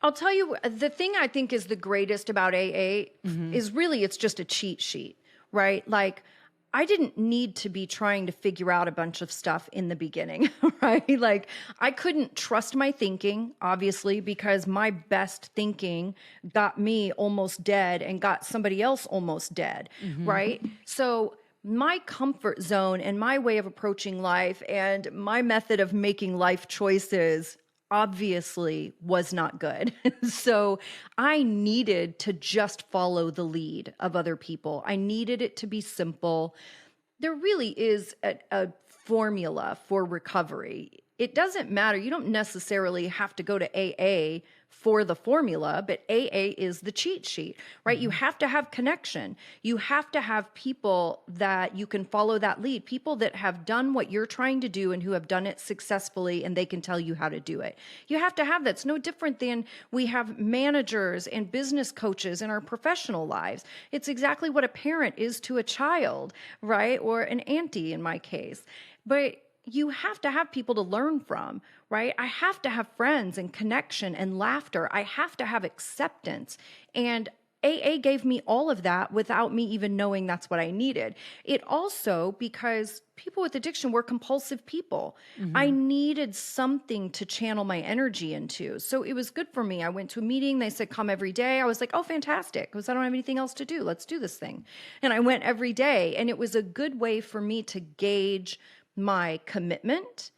S2: I'll tell you, the thing I think is the greatest about AA
S1: Mhm.
S2: is really it's just a cheat sheet, right? Like, I didn't need to be trying to figure out a bunch of stuff in the beginning, right? Like, I couldn't trust my thinking, obviously, because my best thinking got me almost dead and got somebody else almost dead,
S1: Mhm.
S2: right? So, my comfort zone and my way of approaching life and my method of making life choices obviously was not good. So I needed to just follow the lead of other people. I needed it to be simple. There really is a formula for recovery. It doesn't matter. You don't necessarily have to go to AA for the formula, but AA is the cheat sheet, right? You
S1: Mhm.
S2: have to have connection. You have to have people that you can follow that lead, people that have done what you're trying to do and who have done it successfully, and they can tell you how to do it. You have to have that. It's no different than we have managers and business coaches in our professional lives. It's exactly what a parent is to a child, right? Or an auntie in my case. But you have to have people to learn from, right? I have to have friends and connection and laughter. I have to have acceptance. And AA gave me all of that without me even knowing that's what I needed. It also, because people with addiction were compulsive people, I
S1: Mhm.
S2: needed something to channel my energy into. So it was good for me. I went to a meeting. They said, come every day. I was like, oh, fantastic. Because I don't have anything else to do. Let's do this thing. And I went every day. And it was a good way for me to gauge my commitment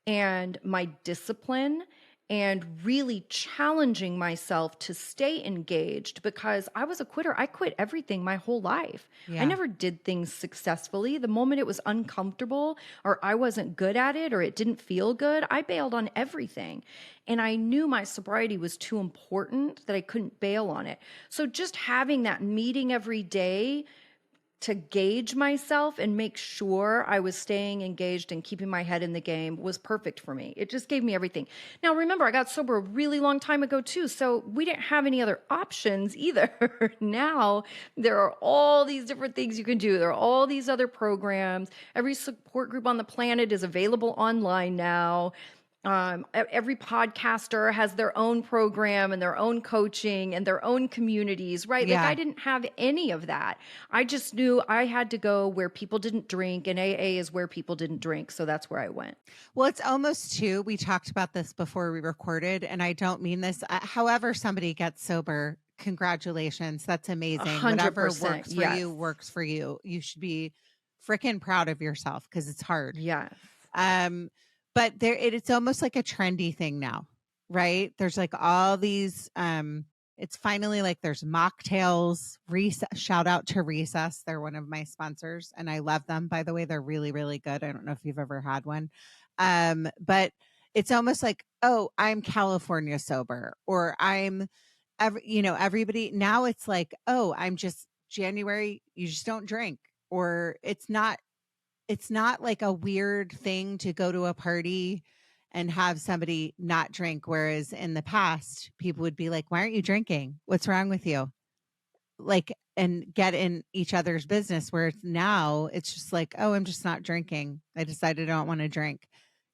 S2: and my discipline and really challenging myself to stay engaged because I was a quitter. I quit everything my whole life. I
S1: Yeah.
S2: never did things successfully. The moment it was uncomfortable or I wasn't good at it or it didn't feel good, I bailed on everything. And I knew my sobriety was too important that I couldn't bail on it. So just having that meeting every day to gauge myself and make sure I was staying engaged and keeping my head in the game was perfect for me. It just gave me everything. Now, remember, I got sober a really long time ago too, so we didn't have any other options either. Now, there are all these different things you can do. There are all these other programs. Every support group on the planet is available online now. Every podcaster has their own program and their own coaching and their own communities, right? Like I
S1: Yeah.
S2: didn't have any of that. I just knew I had to go where people didn't drink, and AA is where people didn't drink. So that's where I went.
S1: Well, it's almost too, we talked about this before we recorded, and I don't mean this. However, somebody gets sober, congratulations. That's amazing. Whatever
S2: 100%.
S1: works for you,
S2: Yes.
S1: works for you. You should be freaking proud of yourself because it's hard.
S2: Yes.
S1: Um, but it's almost like a trendy thing now, right? There's like all these, it's finally like there's mocktails. Shout out to Recess. They're one of my sponsors and I love them. By the way, they're really, really good. I don't know if you've ever had one. But it's almost like, oh, I'm California sober or everybody now it's like, oh, I'm just January. You just don't drink or it's not like a weird thing to go to a party and have somebody not drink. Whereas in the past, people would be like, why aren't you drinking? What's wrong with you? Like, and get in each other's business. Where now it's just like, oh, I'm just not drinking. I decided I don't want to drink.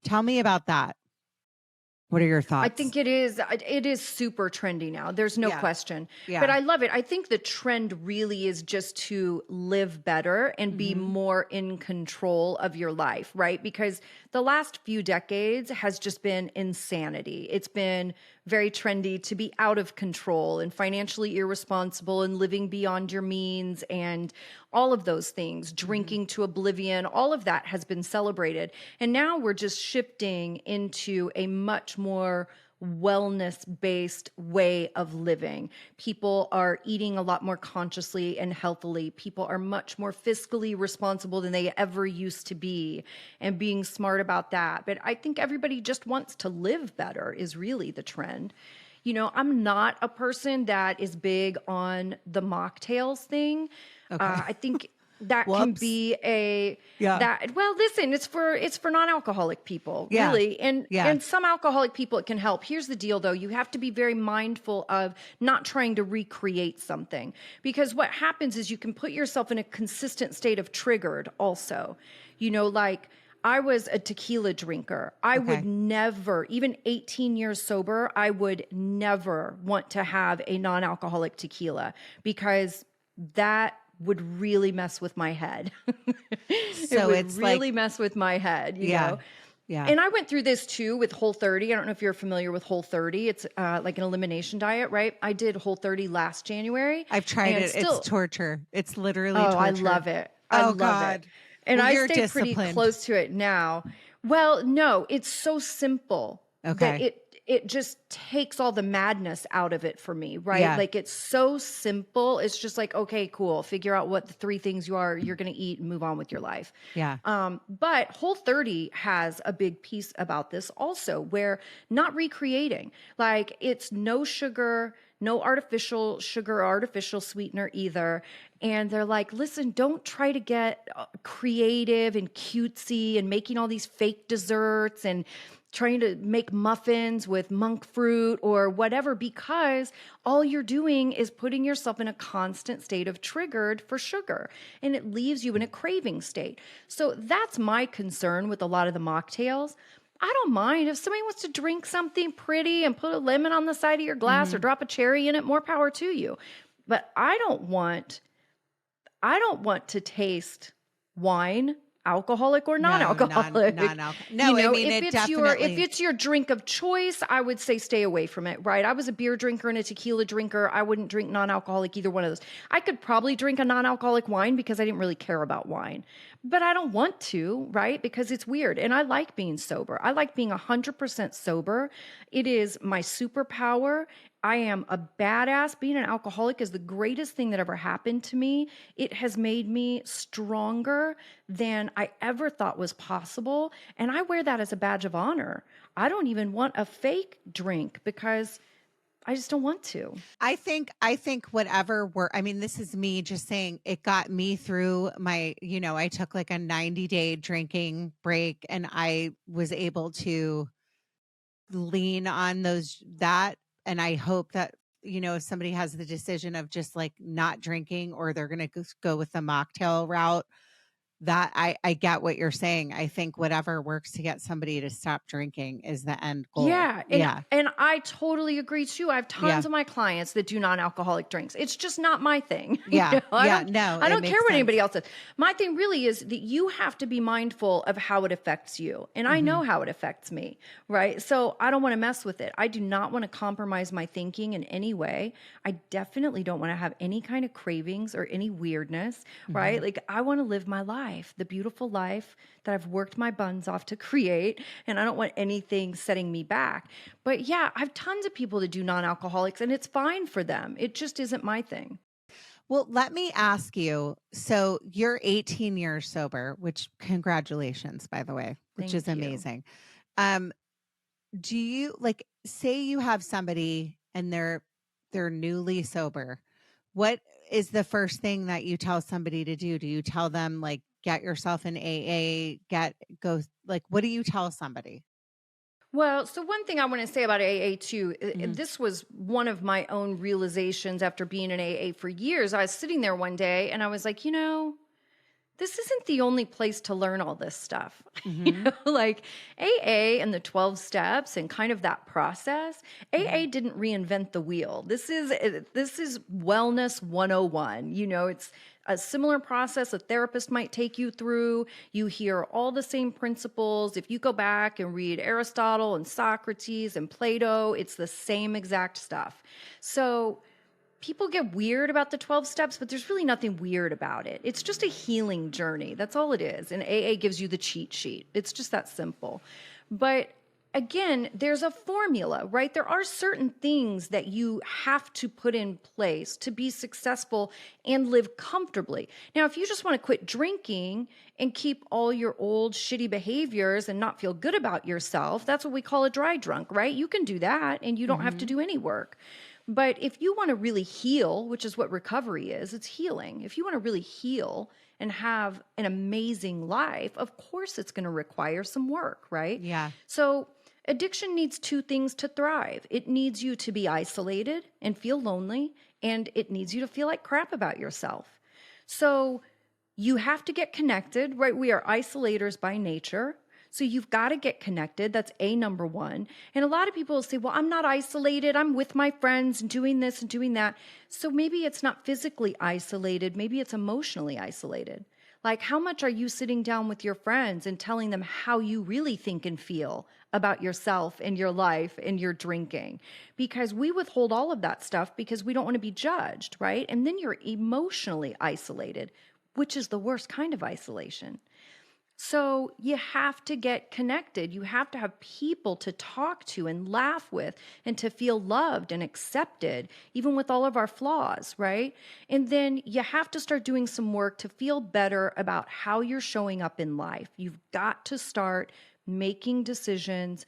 S1: Tell me about that. What are your
S2: I
S1: thoughts?
S2: think it is super trendy now. There's no
S1: Yeah.
S2: question. But
S1: Yeah.
S2: I love it. I think the trend really is just to live better and be
S1: Hmm.
S2: more in control of your life, right? Because the last few decades has just been insanity. It's been very trendy to be out of control and financially irresponsible and living beyond your means and all of those things,
S1: Hmm.
S2: drinking to oblivion, all of that has been celebrated. And now we're just shifting into a much more wellness based way of living. People are eating a lot more consciously and healthily. People are much more fiscally responsible than they ever used to be and being smart about that. But I think everybody just wants to live better, is really the trend. I'm not a person that is big on the mocktails thing.
S1: Okay.
S2: I think that can
S1: Whoops.
S2: be
S1: Yeah.
S2: well, listen, it's for non-alcoholic people,
S1: Yeah.
S2: really. And
S1: Yeah.
S2: and some alcoholic people it can help. Here's the deal though, you have to be very mindful of not trying to recreate something, because what happens is you can put yourself in a consistent state of triggered also. Like I was a tequila drinker. I would
S1: Okay.
S2: never, even 18 years sober, I would never want to have a non-alcoholic tequila because that would really mess with my head. It
S1: So
S2: would
S1: it's like,
S2: really mess with my head,
S1: yeah. Yeah.
S2: And I went through this too with Whole30. I don't know if you're familiar with Whole30. It's like an elimination diet, right? I did Whole30 last January
S1: I've tried
S2: and
S1: it. It's
S2: still,
S1: torture. It's literally
S2: oh, I
S1: torture.
S2: love it. I
S1: Oh
S2: love it.
S1: God.
S2: And
S1: Well,
S2: I
S1: you're
S2: stay pretty
S1: disciplined.
S2: close to it now. Well, no, it's so simple that
S1: Okay.
S2: it just takes all the madness out of it for me, right?
S1: Yeah.
S2: Like it's so simple. It's just like, okay, cool. Figure out what the 3 things you're going to eat and move on with your life.
S1: Yeah.
S2: But Whole30 has a big piece about this also, where not recreating, like it's no sugar, no artificial sugar, artificial sweetener either. And they're like, listen, don't try to get creative and cutesy and making all these fake desserts and trying to make muffins with monk fruit or whatever, because all you're doing is putting yourself in a constant state of triggered for sugar, and it leaves you in a craving state. So that's my concern with a lot of the mocktails. I don't mind if somebody wants to drink something pretty and put a lemon on the side of your glass or drop a cherry in it, more power to you. But I don't want to taste wine, alcoholic or non-alcoholic.
S1: No, I mean,
S2: if
S1: it
S2: if it's your drink of choice, I would say stay away from it, right? I was a beer drinker and a tequila drinker. I wouldn't drink non-alcoholic, either one of those. I could probably drink a non-alcoholic wine because I didn't really care about wine, but I don't want to, right? Because it's weird. And I like being sober. I like being 100% sober. It is my superpower. I am a badass. Being an alcoholic is the greatest thing that ever happened to me. It has made me stronger than I ever thought was possible. And I wear that as a badge of honor. I don't even want a fake drink because I just don't want to.
S1: I think whatever work, I mean, this is me just saying it got me through my, I took like a 90-day drinking break and I was able to lean on that. And I hope that, if somebody has the decision of just like not drinking or they're going to go with the mocktail route, that I get what you're saying. I think whatever works to get somebody to stop drinking is the end goal.
S2: Yeah. And I totally agree too. I have tons of my clients that do non-alcoholic drinks. It's just not my thing.
S1: Yeah.
S2: I don't care what anybody else says. My thing really is that you have to be mindful of how it affects you. And I know how it affects me, right? So I don't want to mess with it. I do not want to compromise my thinking in any way. I definitely don't want to have any kind of cravings or any weirdness, right? Like I want to live my life, the beautiful life that I've worked my buns off to create. And I don't want anything setting me back. But yeah, I have tons of people that do non-alcoholics and it's fine for them. It just isn't my thing.
S1: Well, let me ask you, so you're 18 years sober, which congratulations, by the way, which is amazing. Do you say you have somebody and they're newly sober? What is the first thing that you tell somebody to do? Do you tell them like, get yourself in AA, what do you tell somebody?
S2: Well, so one thing I want to say about AA too, this was one of my own realizations after being in AA for years. I was sitting there one day and I was like, this isn't the only place to learn all this stuff. Like AA and the 12 steps and kind of that process, AA didn't reinvent the wheel. This is wellness 101. It's a similar process a therapist might take you through. You hear all the same principles. If you go back and read Aristotle and Socrates and Plato, it's the same exact stuff. So people get weird about the 12 steps, but there's really nothing weird about it. It's just a healing journey. That's all it is. And AA gives you the cheat sheet. It's just that simple. But again, there's a formula, right? There are certain things that you have to put in place to be successful and live comfortably. Now, if you just want to quit drinking and keep all your old shitty behaviors and not feel good about yourself, that's what we call a dry drunk, right? You can do that and you don't have to do any work. But if you want to really heal, which is what recovery is, it's healing. If you want to really heal and have an amazing life, of course it's going to require some work, right?
S1: Yeah.
S2: So addiction needs 2 things to thrive. It needs you to be isolated and feel lonely, and it needs you to feel like crap about yourself. So you have to get connected, right? We are isolators by nature. So you've got to get connected. That's number 1. And a lot of people will say, well, I'm not isolated. I'm with my friends and doing this and doing that. So maybe it's not physically isolated. Maybe it's emotionally isolated. Like, how much are you sitting down with your friends and telling them how you really think and feel about yourself and your life and your drinking? Because we withhold all of that stuff because we don't want to be judged, right? And then you're emotionally isolated, which is the worst kind of isolation. So you have to get connected. You have to have people to talk to and laugh with and to feel loved and accepted, even with all of our flaws, right? And then you have to start doing some work to feel better about how you're showing up in life. You've got to start making decisions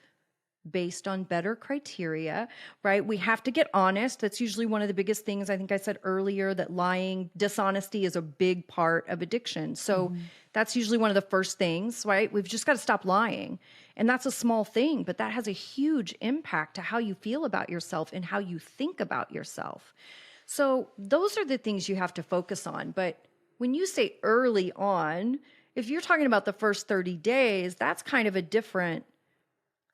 S2: based on better criteria, right? We have to get honest. That's usually one of the biggest things. I think I said earlier that lying, dishonesty is a big part of addiction. So
S1: Mhm.
S2: that's usually one of the first things, right? We've just got to stop lying. And that's a small thing, but that has a huge impact to how you feel about yourself and how you think about yourself. So those are the things you have to focus on. But when you say early on, if you're talking about the first 30 days, that's kind of a different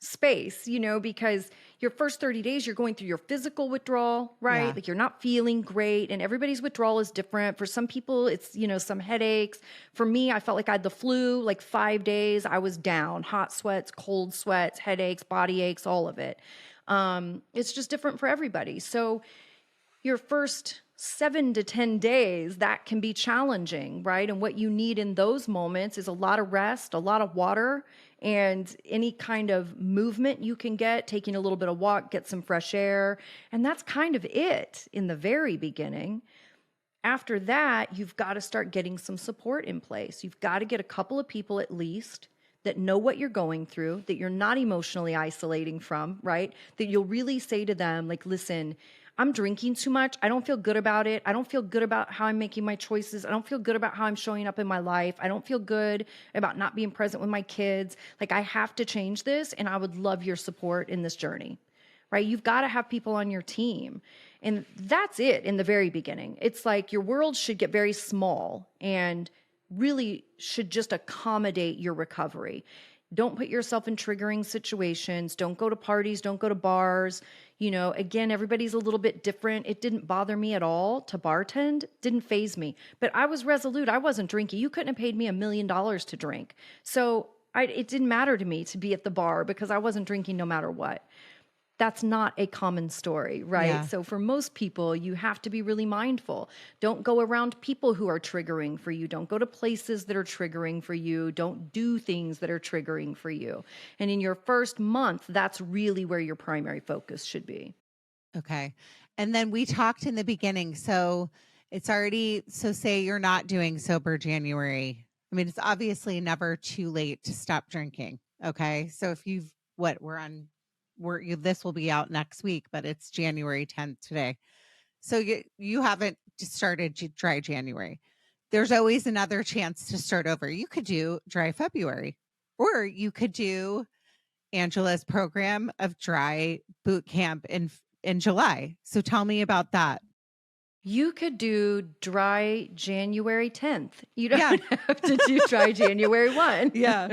S2: space, because your first 30 days, you're going through your physical withdrawal, right?
S1: Yeah.
S2: Like you're not feeling great, and everybody's withdrawal is different. For some people, it's, some headaches. For me, I felt like I had the flu, like 5 days. I was down, hot sweats, cold sweats, headaches, body aches, all of it. It's just different for everybody. So your first 7 to 10 days, that can be challenging, right? And what you need in those moments is a lot of rest, a lot of water, and any kind of movement you can get, taking a little bit of walk, get some fresh air. And that's kind of it in the very beginning. After that, you've got to start getting some support in place. You've got to get a couple of people at least that know what you're going through, that you're not emotionally isolating from, right? That you'll really say to them, like, listen, I'm drinking too much. I don't feel good about it. I don't feel good about how I'm making my choices. I don't feel good about how I'm showing up in my life. I don't feel good about not being present with my kids. Like, I have to change this, and I would love your support in this journey, right? You've got to have people on your team. And that's it in the very beginning. It's like your world should get very small and really should just accommodate your recovery. Don't put yourself in triggering situations. Don't go to parties. Don't go to bars. Again, everybody's a little bit different. It didn't bother me at all to bartend, didn't faze me. But I was resolute. I wasn't drinking. You couldn't have paid me $1 million to drink. So it didn't matter to me to be at the bar because I wasn't drinking no matter what. That's not a common story, right?
S1: Yeah.
S2: So for most people, you have to be really mindful. Don't go around people who are triggering for you. Don't go to places that are triggering for you. Don't do things that are triggering for you. And in your first month, that's really where your primary focus should be.
S1: Okay. And then we talked in the beginning. So say you're not doing sober January. I mean, it's obviously never too late to stop drinking. Okay. So if you've, this will be out next week, but it's January 10th today. So you haven't started dry January. There's always another chance to start over. You could do dry February, or you could do Angela's program of dry boot camp in July. So tell me about that.
S2: You could do dry January 10th. You
S1: Yeah.
S2: don't have to do dry January 1.
S1: Yeah.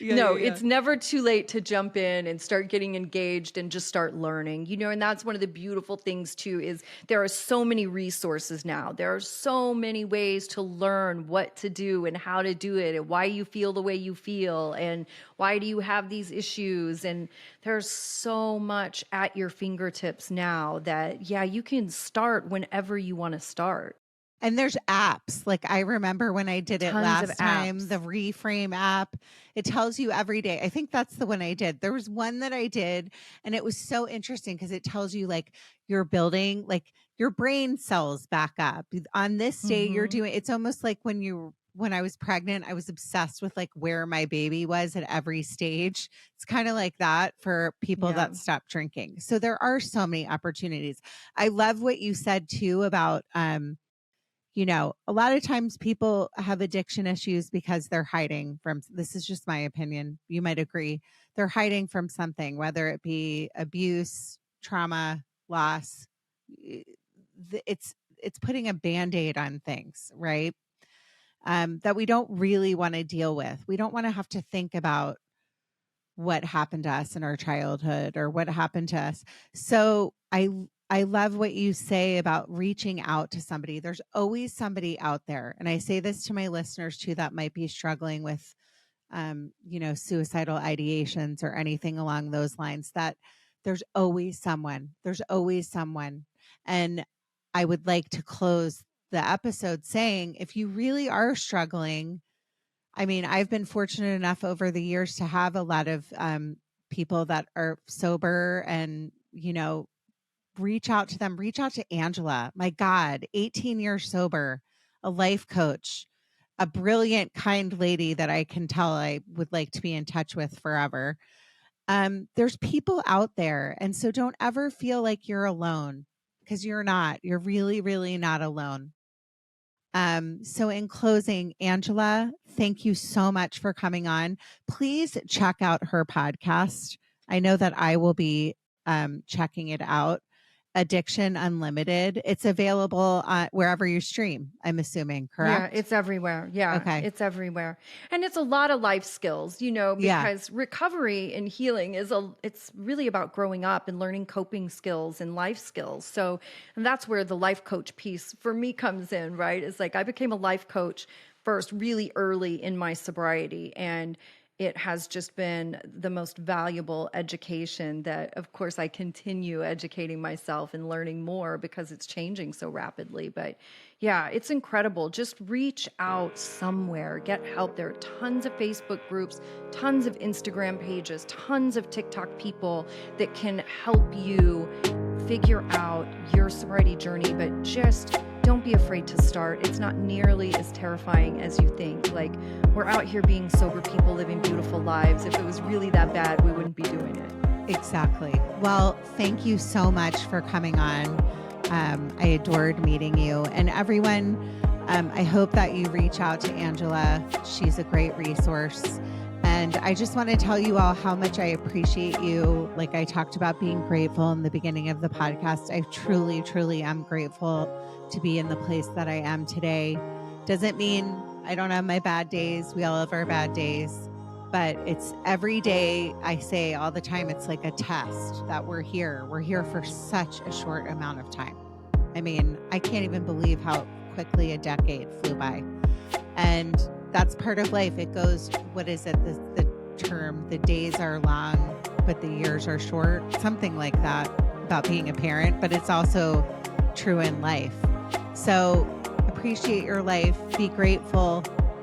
S2: No, it's never too late to jump in and start getting engaged and just start learning. And that's one of the beautiful things too, is there are so many resources now. There are so many ways to learn what to do and how to do it and why you feel the way you feel and why do you have these issues. And there's so much at your fingertips now that, yeah, you can start whenever you want to start.
S1: And there's apps. Like I remember when I did it
S2: Tons of
S1: last time,
S2: apps.
S1: the Reframe app, it tells you every day. I think that's the one I did. There was one that I did and it was so interesting because it tells you like you're building like your brain cells back up. On this day you're doing it's almost like when I was pregnant, I was obsessed with like where my baby was at every stage. It's kind of like that for people
S2: Yeah.
S1: that stop drinking. So there are so many opportunities. I love what you said too about a lot of times people have addiction issues because they're hiding from, this is just my opinion. You might agree. They're hiding from something, whether it be abuse, trauma, loss. It's putting a Band-Aid on things, right? That we don't really want to deal with. We don't want to have to think about what happened to us in our childhood or what happened to us. So I love what you say about reaching out to somebody. There's always somebody out there. And I say this to my listeners too, that might be struggling with, suicidal ideations or anything along those lines, that there's always someone. There's always someone. And I would like to close the episode saying, if you really are struggling, I mean, I've been fortunate enough over the years to have a lot of people that are sober and, reach out to them. Reach out to Angela. My God, 18 years sober, a life coach, a brilliant, kind lady that I can tell I would like to be in touch with forever. There's people out there. And so don't ever feel like you're alone, because you're not. You're really, really not alone. So in closing, Angela, thank you so much for coming on. Please check out her podcast. I know that I will be checking it out. Addiction Unlimited. It's available wherever you stream, I'm assuming,
S2: Yeah,
S1: correct?
S2: it's everywhere. Yeah,
S1: Okay.
S2: it's everywhere. And it's a lot of life skills,
S1: Yeah.
S2: because recovery and healing it's really about growing up and learning coping skills and life skills. So, and that's where the life coach piece for me comes in, right? It's like I became a life coach first really early in my sobriety, and it has just been the most valuable education that, of course, I continue educating myself and learning more because it's changing so rapidly. But yeah, it's incredible. Just reach out somewhere, get help. There are tons of Facebook groups, tons of Instagram pages, tons of TikTok people that can help you figure out your sobriety journey, but just don't be afraid to start. It's not nearly as terrifying as you think. Like, we're out here being sober people living beautiful lives. If it was really that bad, we wouldn't be doing it.
S1: Exactly. Well, thank you so much for coming on. I adored meeting you. And everyone, I hope that you reach out to Angela. She's a great resource. And I just want to tell you all how much I appreciate you. Like I talked about being grateful in the beginning of the podcast. I truly, truly am grateful to be in the place that I am today. Doesn't mean I don't have my bad days. We all have our bad days. But it's every day, I say all the time, it's like a test that we're here. We're here for such a short amount of time. I mean, I can't even believe how quickly a decade flew by. And that's part of life. It goes, what is it? The term, the days are long, but the years are short. Something like that about being a parent, but it's also true in life. So appreciate your life. Be grateful.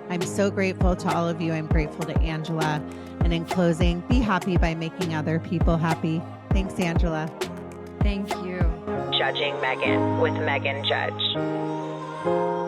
S1: I'm so grateful to all of you. I'm grateful to Angela. And in closing, be happy by making other people happy. Thanks, Angela.
S2: Thank you.
S3: Judging Meghan with Meghan Judge.